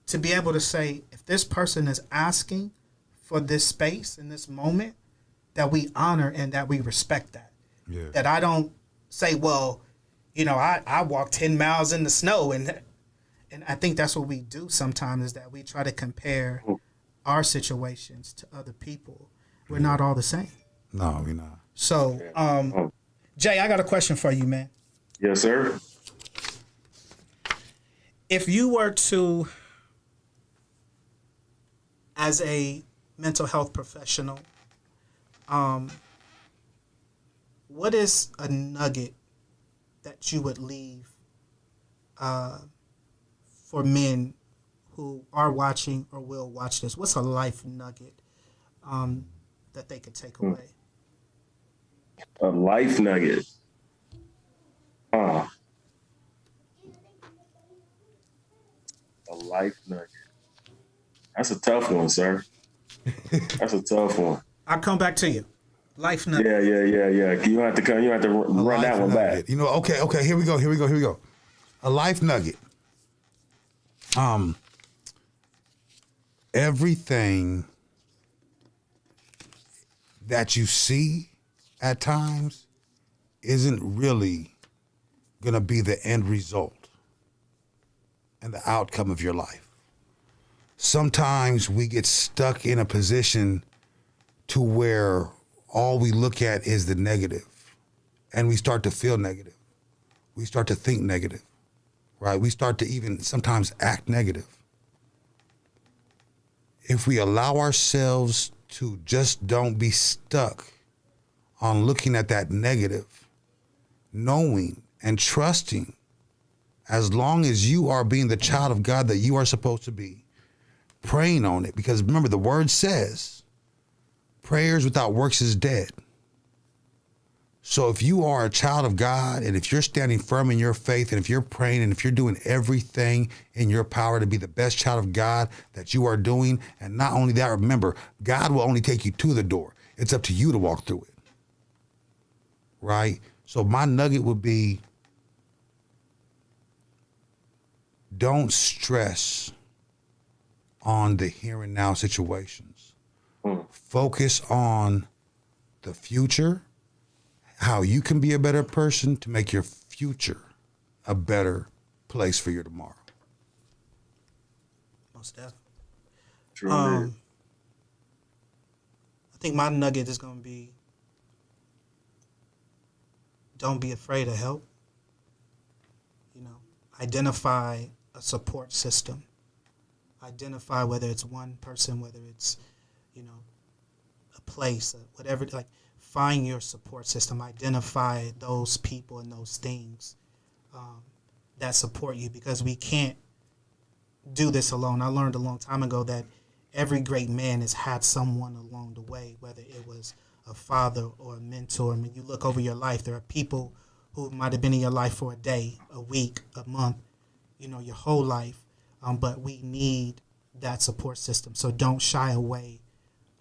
to be able to say, if this person is asking for this space in this moment, that we honor and that we respect that. Yeah. That I don't say, well, you know, I walk 10 miles in the snow. And I think that's what we do sometimes, is that we try to compare our situations to other people. We're not all the same. No, we're not. So, Jay, I got a question for you, man. Yes, sir. If you were to, as a mental health professional, what is a nugget that you would leave for men who are watching or will watch this? What's a life nugget that they could take away? A life nugget. A life nugget. That's a tough one, sir. That's a tough one. I'll come back to you. Life nugget. Yeah. You have to run that one back. You know, okay, here we go. A life nugget. Everything that you see at times isn't really gonna be the end result and the outcome of your life. Sometimes we get stuck in a position to where all we look at is the negative, and we start to feel negative. We start to think negative, right? We start to even sometimes act negative. If we allow ourselves to just don't be stuck on looking at that negative, knowing and trusting, as long as you are being the child of God that you are supposed to be, praying on it, because remember, the word says, prayers without works is dead. So if you are a child of God, and if you're standing firm in your faith, and if you're praying, and if you're doing everything in your power to be the best child of God that you are doing, and not only that, remember, God will only take you to the door. It's up to you to walk through it. Right? So my nugget would be, don't stress on the here and now situations. Focus on the future, how you can be a better person to make your future a better place for your tomorrow. Most definitely. True. I think my nugget is going to be, don't be afraid of help. You know, identify a support system. Identify whether it's one person, whether it's, you know, a place, whatever, like find your support system. Identify those people and those things that support you, because we can't do this alone. I learned a long time ago that every great man has had someone along the way, whether it was a father or a mentor. I mean, you look over your life, there are people who might have been in your life for a day, a week, a month, you know, your whole life. But we need that support system. So don't shy away,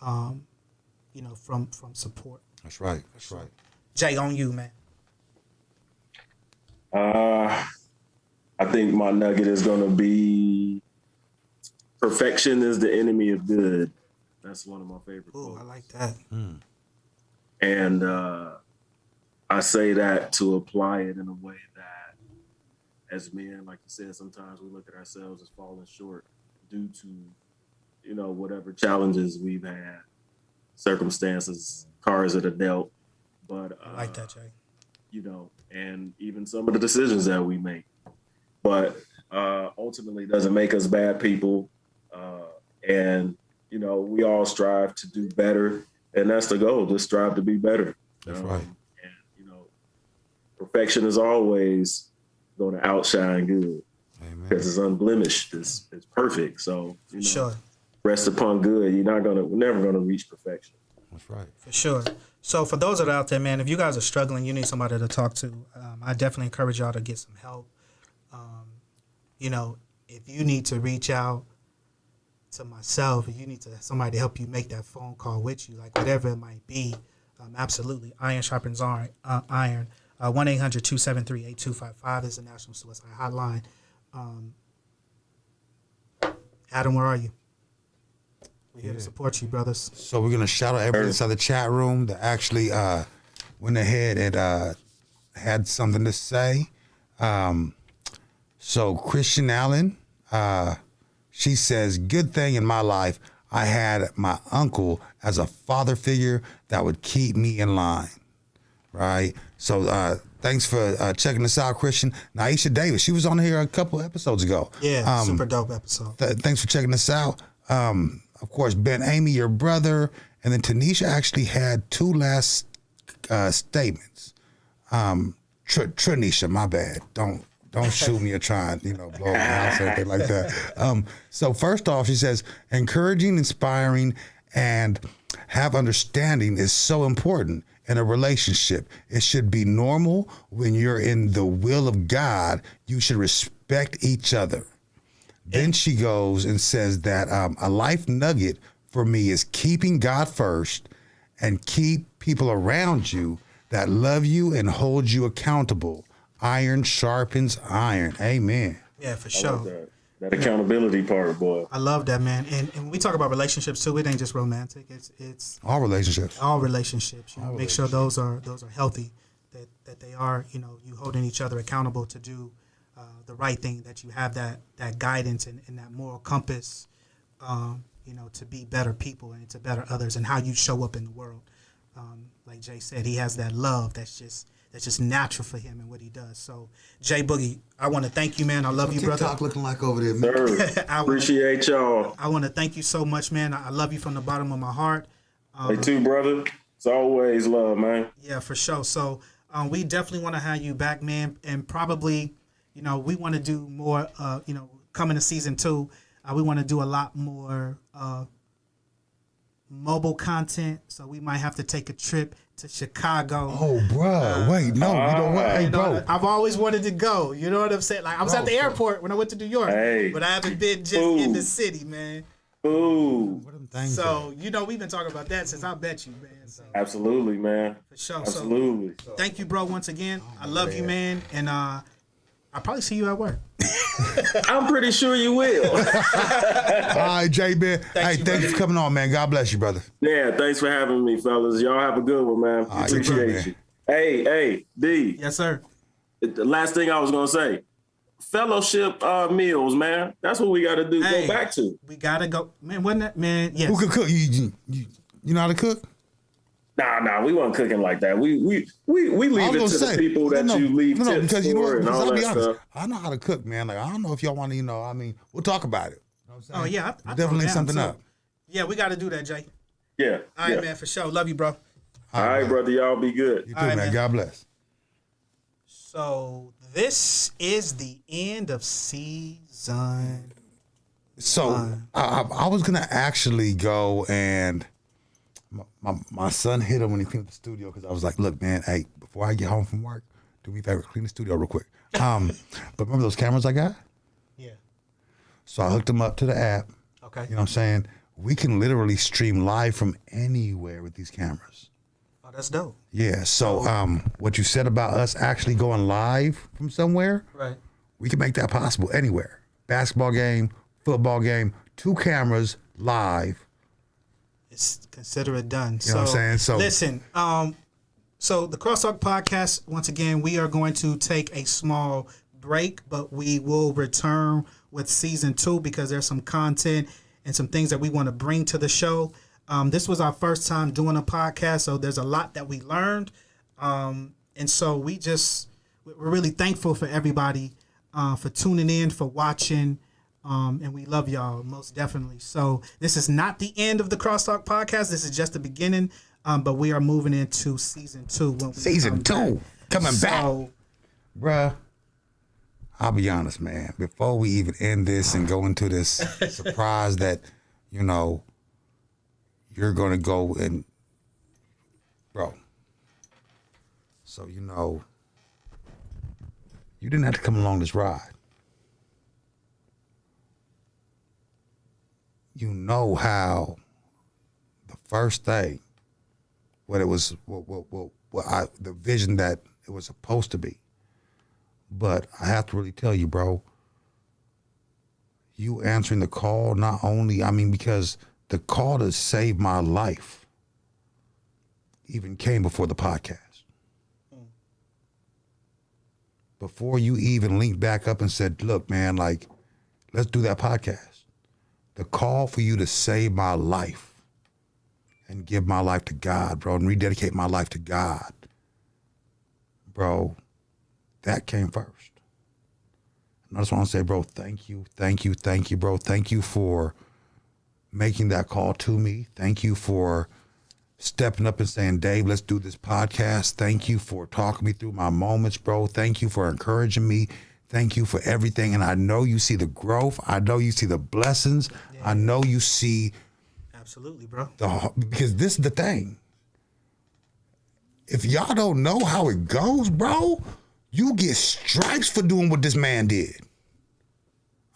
you know, from support. That's right. That's right. Jay, on you, man. I think my nugget is going to be, perfection is the enemy of good. That's one of my favorite Ooh, quotes. I like that. And I say that to apply it in a way that, as men, like you said, sometimes we look at ourselves as falling short due to, you know, whatever challenges we've had, circumstances cards that are dealt. But I like that, Jay. you know, and even some of the decisions that we make. But ultimately, doesn't make us bad people. And you know, we all strive to do better, and that's the goal. Just strive to be better. That's right. And you know, perfection is always going to outshine good. Amen. Because it's unblemished, it's perfect. So you know, Sure. rest upon good. We're never gonna reach perfection. That's right. For sure. So for those that are out there, man, if you guys are struggling, you need somebody to talk to. I definitely encourage y'all to get some help. You know, if you need to reach out to myself, if you need somebody to help you make that phone call with you, like whatever it might be, absolutely. Iron sharpens iron. 1-800-273-8255 is the National Suicide Hotline. Adam, where are you? We're here to support you, brothers. So we're gonna shout out everybody inside the chat room that actually went ahead and had something to say. So Christian Allen, she says, "Good thing in my life I had my uncle as a father figure that would keep me in line." Right. So thanks for checking us out, Christian. Naisha Davis, she was on here a couple episodes ago. Yeah, super dope episode. Thanks for checking us out. Of course, Ben Amy, your brother, and then Tanisha actually had two last statements. Tranisha, my bad. Don't shoot me or try and blow my house or anything like that. So first off, she says, encouraging, inspiring, and have understanding is so important in a relationship. It should be normal when you're in the will of God. You should respect each other. Then she goes and says that a life nugget for me is keeping God first and keep people around you that love you and hold you accountable. Iron sharpens iron. Amen. Yeah, for I sure. love that accountability part, boy. I love that, man. And when we talk about relationships too, it ain't just romantic. It's All relationships. all relationships. You know, make sure those are healthy. That they are. You know, you holding each other accountable to do the right thing. That you have that guidance and that moral compass. To be better people and to better others, and how you show up in the world. Like Jay said, he has that love that's just natural for him and what he does. So, Jay Boogie, I want to thank you, man. I love you, brother. TikTok looking like over there, man. Sir, appreciate y'all. I want to thank you so much, man. I love you from the bottom of my heart. Hey, too, brother. It's always love, man. Yeah, for sure. So we definitely want to have you back, man. And probably, we want to do more, coming to season 2, we want to do a lot more mobile content. So we might have to take a trip to Chicago. Oh, bro. Wait, no. You know what? Hey, bro. I've always wanted to go. You know what I'm saying? Like, I was at the airport when I went to New York. Hey. But I haven't been just in the city, man. Ooh. What them things So, we've been talking about that since I bet you, man. So, Absolutely, man. for sure. Absolutely. So, thank you, bro, once again. I love you, man. And I'll probably see you at work. I'm pretty sure you will. All right, Jay, man. Hey, you, thanks brother. for coming on, man. God bless you, brother. Yeah, thanks for having me, fellas. Y'all have a good one, man. right, you too, Appreciate man. you. Hey, D. Yes, sir. The last thing I was gonna say, fellowship meals, man. That's what we got to do. Hey. Go back to. We got to go. Man, wasn't that? Man, yes. Who can cook? You know how to cook? Nah, we weren't cooking like that. We leave it to the people that you leave tips because you know for what? and Because all I'll be that honest, stuff. I know how to cook, man. Like, I don't know if y'all want to, we'll talk about it. You know what I'm saying? Oh, yeah. I Definitely something up. Yeah, we got to do that, Jay. Yeah. All right, yeah. man, for sure. Love you, bro. All right, brother. Y'all be good. You too, All right, man. man. God bless. So this is the end of season. So I was gonna actually go and my son hit him when he cleaned the studio because I was like, look, man, hey, before I get home from work, do me a favor, clean the studio real quick. But remember those cameras I got? Yeah. So I hooked them up to the app. Okay. You know what I'm saying? We can literally stream live from anywhere with these cameras. Oh, that's dope. Yeah. So what you said about us actually going live from somewhere, Right. we can make that possible anywhere. Basketball game, football game, 2 cameras live. It's consider it done. You know what I'm saying? So listen, so the Crosstalk Podcast, once again, we are going to take a small break, but we will return with season 2 because there's some content and some things that we want to bring to the show. This was our first time doing a podcast, so there's a lot that we learned. And so we're really thankful for everybody for tuning in, for watching. And we love y'all most definitely. So this is not the end of the Crosstalk podcast. This is just the beginning. But we are moving into season 2. Season 2 coming back. Bruh, I'll be honest, man. Before we even end this and go into this surprise that, you know, you're going to go and, bro. So, you know, you didn't have to come along this ride. You know how the first thing, what it was, the vision that it was supposed to be. But I have to really tell you, bro, you answering the call, not only, because the call to save my life even came before the podcast. Before you even linked back up and said, look, man, like, let's do that podcast. The call for you to save my life and give my life to God, bro, and rededicate my life to God, bro, that came first. And I just want to say, bro, thank you, bro. Thank you for making that call to me. Thank you for stepping up and saying, Dave, let's do this podcast. Thank you for talking me through my moments, bro. Thank you for encouraging me. Thank you for everything. And I know you see the growth. I know you see the blessings. Yeah. I know you see. Absolutely, bro. Because this is the thing. If y'all don't know how it goes, bro, you get stripes for doing what this man did.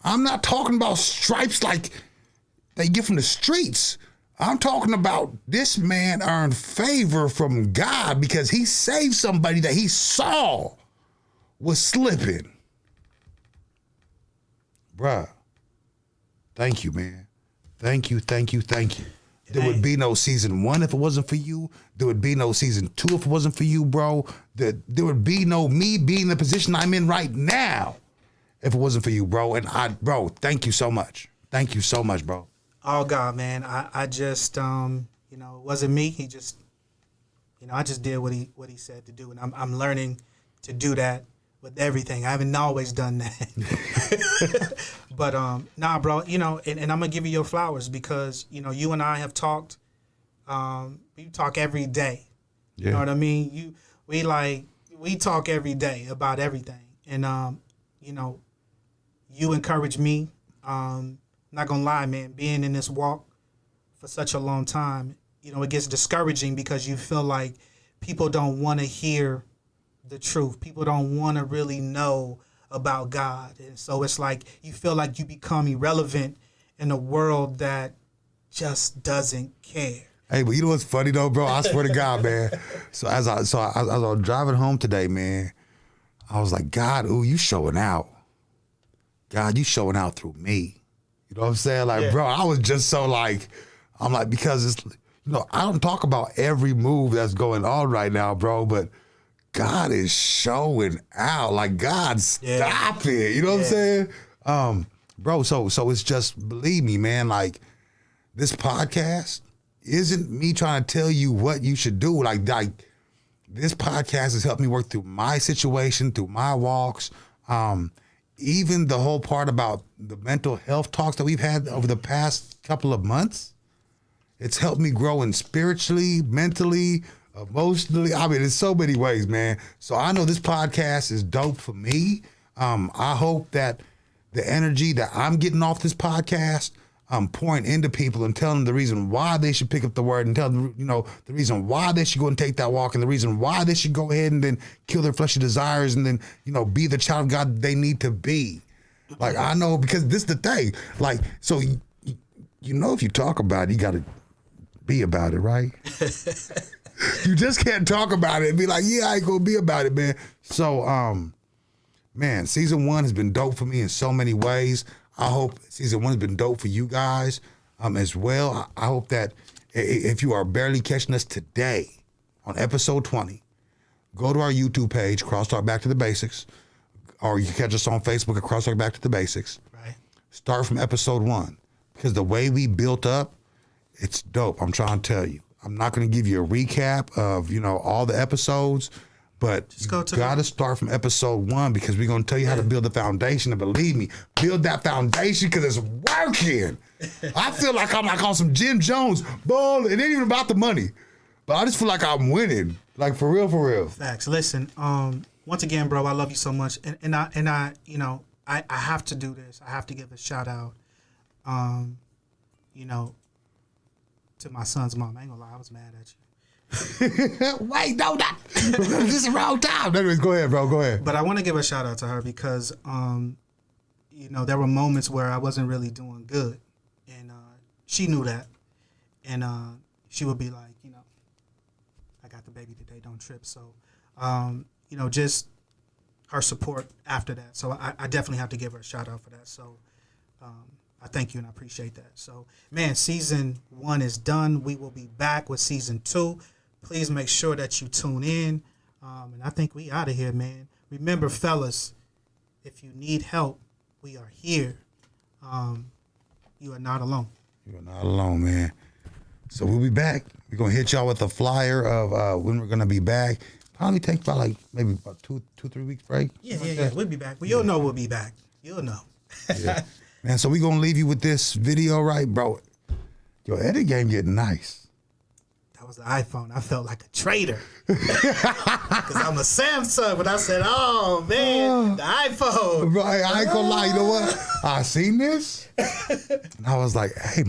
I'm not talking about stripes like they get from the streets. I'm talking about this man earned favor from God because he saved somebody that he saw was slipping. Bruh, thank you, man. Thank you. There would be no season 1 if it wasn't for you. There would be no season 2 if it wasn't for you, bro. There would be no me being in the position I'm in right now if it wasn't for you, bro. And bro, thank you so much. Thank you so much, bro. Oh God, man. I just, it wasn't me. He just, I just did what he said to do. And I'm learning to do that with everything. I haven't always done that. But nah, bro, and I'm gonna give you your flowers because, you and I have talked, we talk every day. Yeah. You know what I mean? We talk every day about everything. And you encourage me. Not gonna lie, man, being in this walk for such a long time, it gets discouraging because you feel like people don't want to hear the truth. People don't want to really know about God. And so it's like you feel like you become irrelevant in a world that just doesn't care. Hey, but you know what's funny though, bro? I swear to God, man. So as I was driving home today, man, I was like, God, ooh, you showing out. God, you showing out through me. You know what I'm saying? Like, yeah. Bro, I was just so like, I'm like, because it's, I don't talk about every move that's going on right now, bro, but God is showing out. Like, God, stop it. You know what I'm saying? Bro, so it's just, believe me, man, like, this podcast isn't me trying to tell you what you should do. Like this podcast has helped me work through my situation, through my walks. Even the whole part about the mental health talks that we've had over the past couple of months, it's helped me grow in spiritually, mentally, emotionally. In so many ways, man. So I know this podcast is dope for me. I hope that the energy that I'm getting off this podcast, I'm pouring into people and telling them the reason why they should pick up the word and tell them, the reason why they should go and take that walk and the reason why they should go ahead and then kill their fleshly desires and then, be the child of God they need to be. Like, I know, because this is the thing. Like, so, if you talk about it, you got to be about it, right? You just can't talk about it and be like, yeah, I ain't going to be about it, man. So, man, season 1 has been dope for me in so many ways. I hope season 1 has been dope for you guys as well. I hope that if you are barely catching us today on episode 20, go to our YouTube page, Crosstalk Back to the Basics, or you can catch us on Facebook at Crosstalk Back to the Basics. Right. Start from episode 1, because the way we built up It's dope. I'm trying to tell you. I'm not going to give you a recap of, all the episodes, but you got to start from episode 1 because we're going to tell you how to build the foundation. And believe me, build that foundation because it's working. I feel like I'm like on some Jim Jones. Ball. It ain't even about the money, but I just feel like I'm winning. Like for real. Facts. Listen, once again, bro, I love you so much. And I have to do this. I have to give a shout out, to my son's mom. I ain't gonna lie, I was mad at you. Wait, no, not. This is the wrong time. Anyways, go ahead, bro. Go ahead. But I want to give a shout out to her because, there were moments where I wasn't really doing good, and she knew that, and she would be like, I got the baby today, don't trip. So, just her support after that. So I definitely have to give her a shout out for that. So. I thank you and I appreciate that. So, man, season 1 is done. We will be back with season 2. Please make sure that you tune in. And I think we out of here, man. Remember, fellas, if you need help, we are here. You are not alone. You are not alone, man. So we'll be back. We're going to hit y'all with a flyer of when we're going to be back. Probably take about maybe about 2-3 weeks break. Yeah. We'll be back. Well, you'll know we'll be back. You'll know. Yeah. Man, so we gonna leave you with this video, right, bro? Your edit game getting nice. That was the iPhone. I felt like a traitor. Because I'm a Samsung, but I said, oh, man, the iPhone. Bro, I ain't gonna lie, you know what? I seen this, and I was like, hey,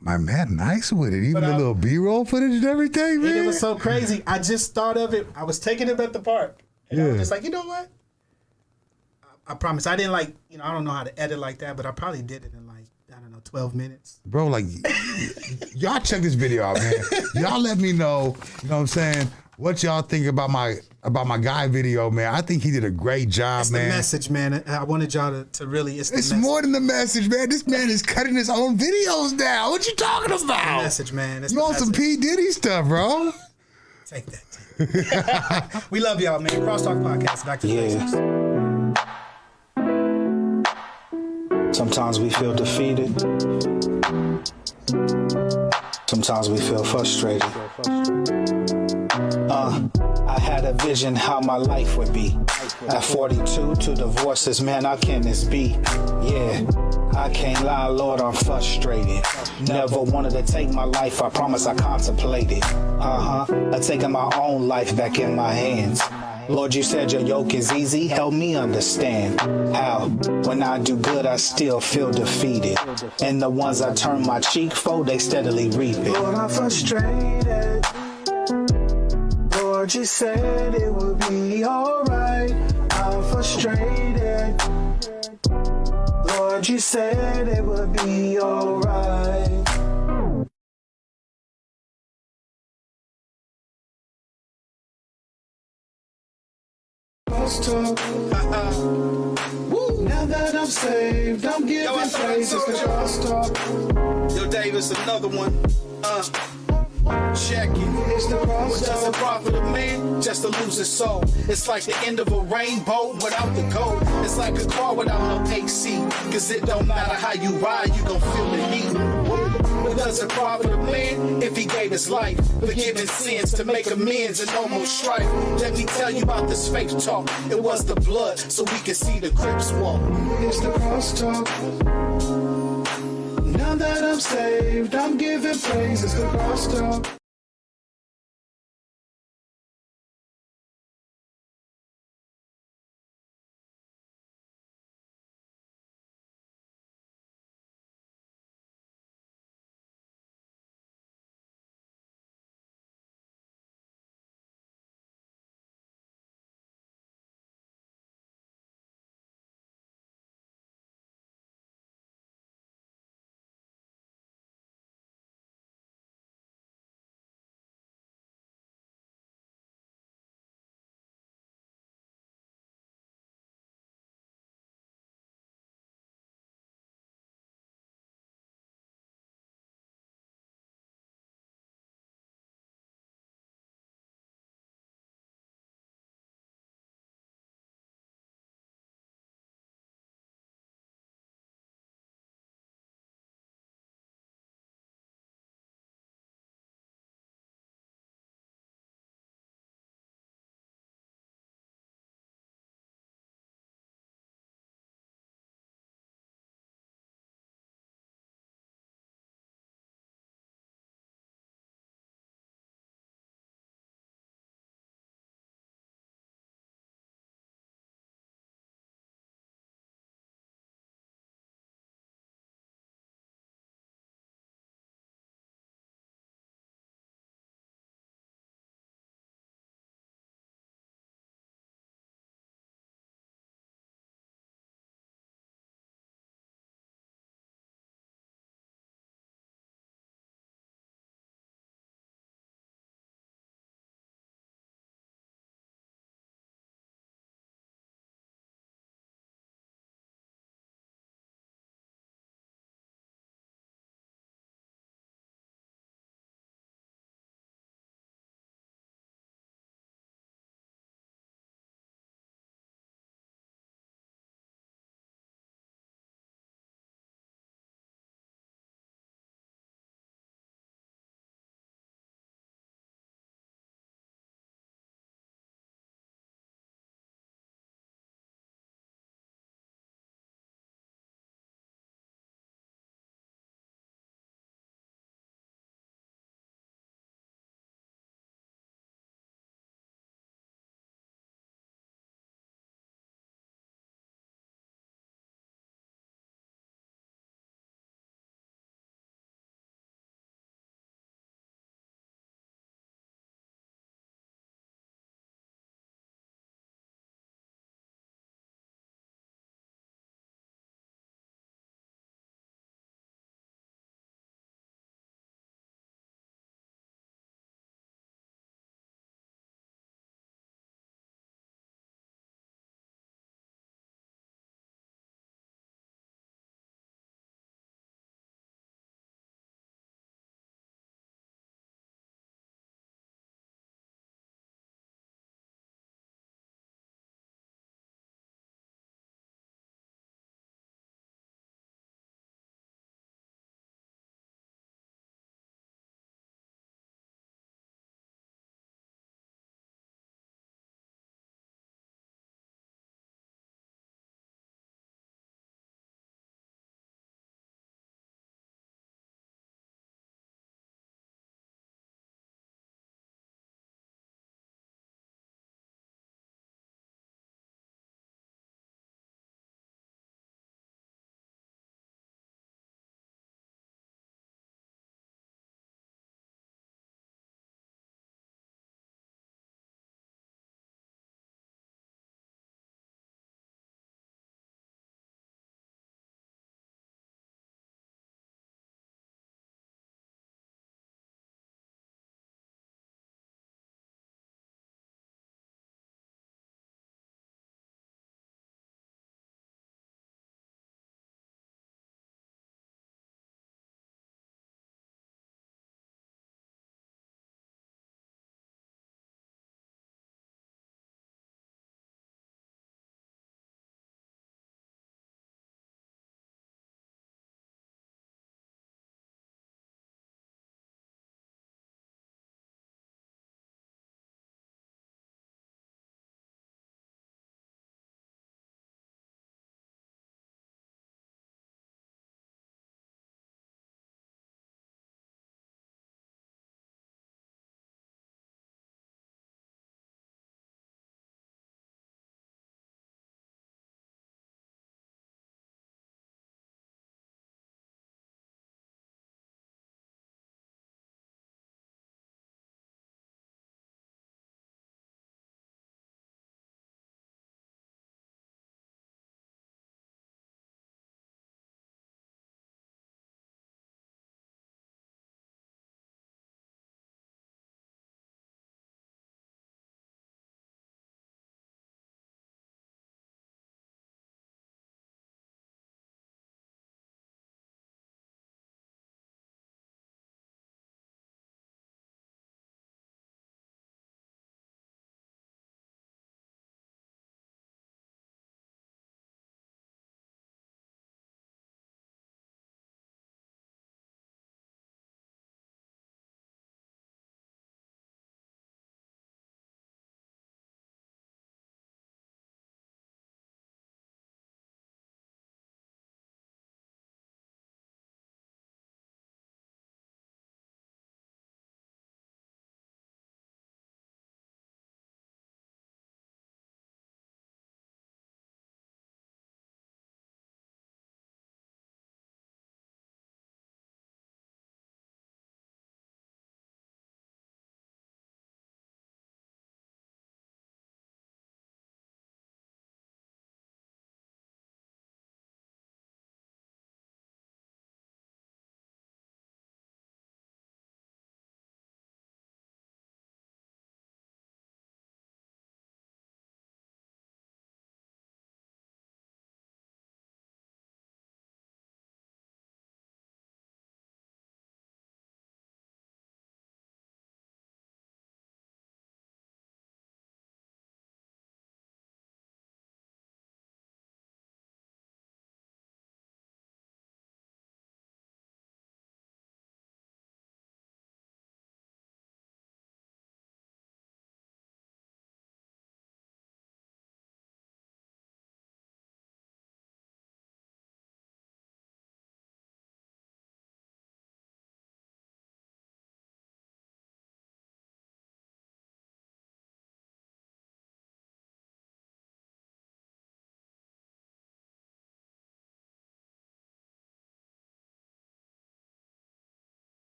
my man, nice with it. Even the little B-roll footage and everything, man. And it was so crazy. I just thought of it. I was taking him at the park. And I was just like, you know what? I promise. I didn't I don't know how to edit like that, but I probably did it in 12 minutes. Bro, y'all check this video out, man. Y'all let me know, you know what I'm saying, what y'all think about my guy video, man. I think he did a great job, it's man. It's the message, man. I wanted y'all to really, it's more than the message, man. This man is cutting his own videos now. What you talking about? It's the message, man. You want some P. Diddy stuff, bro? Take that. We love y'all, man. Crosstalk Podcast. Back to the basics. Sometimes we feel defeated. Sometimes we feel frustrated. I had a vision how my life would be. At 42, 2 divorces, man, how can this be? Yeah, I can't lie, Lord, I'm frustrated. Never wanted to take my life, I promise I contemplated. I'm taking my own life back in my hands. Lord, you said your yoke is easy. Help me understand how when I do good, I still feel defeated. And the ones I turn my cheek for, they steadily reap it. Lord, I'm frustrated. Lord, you said it would be alright. I'm frustrated. Lord, you said it would be alright. Now that I'm saved, I'm giving praises to crosstalk. Yo, Davis, another one. Check it. It's the What does it crosstalk. profit a man just to lose his soul? It's like the end of a rainbow without the gold. It's like a car without no AC. Cause it don't matter how you ride, you gon' feel the heat. What does it profit a man if he gave his life, forgiving sins to make amends and no more strife? Let me tell you about this faith talk. It was the blood so we could see the Crips walk. It's the crosstalk. Now that I'm saved, I'm giving praises to crosstalk.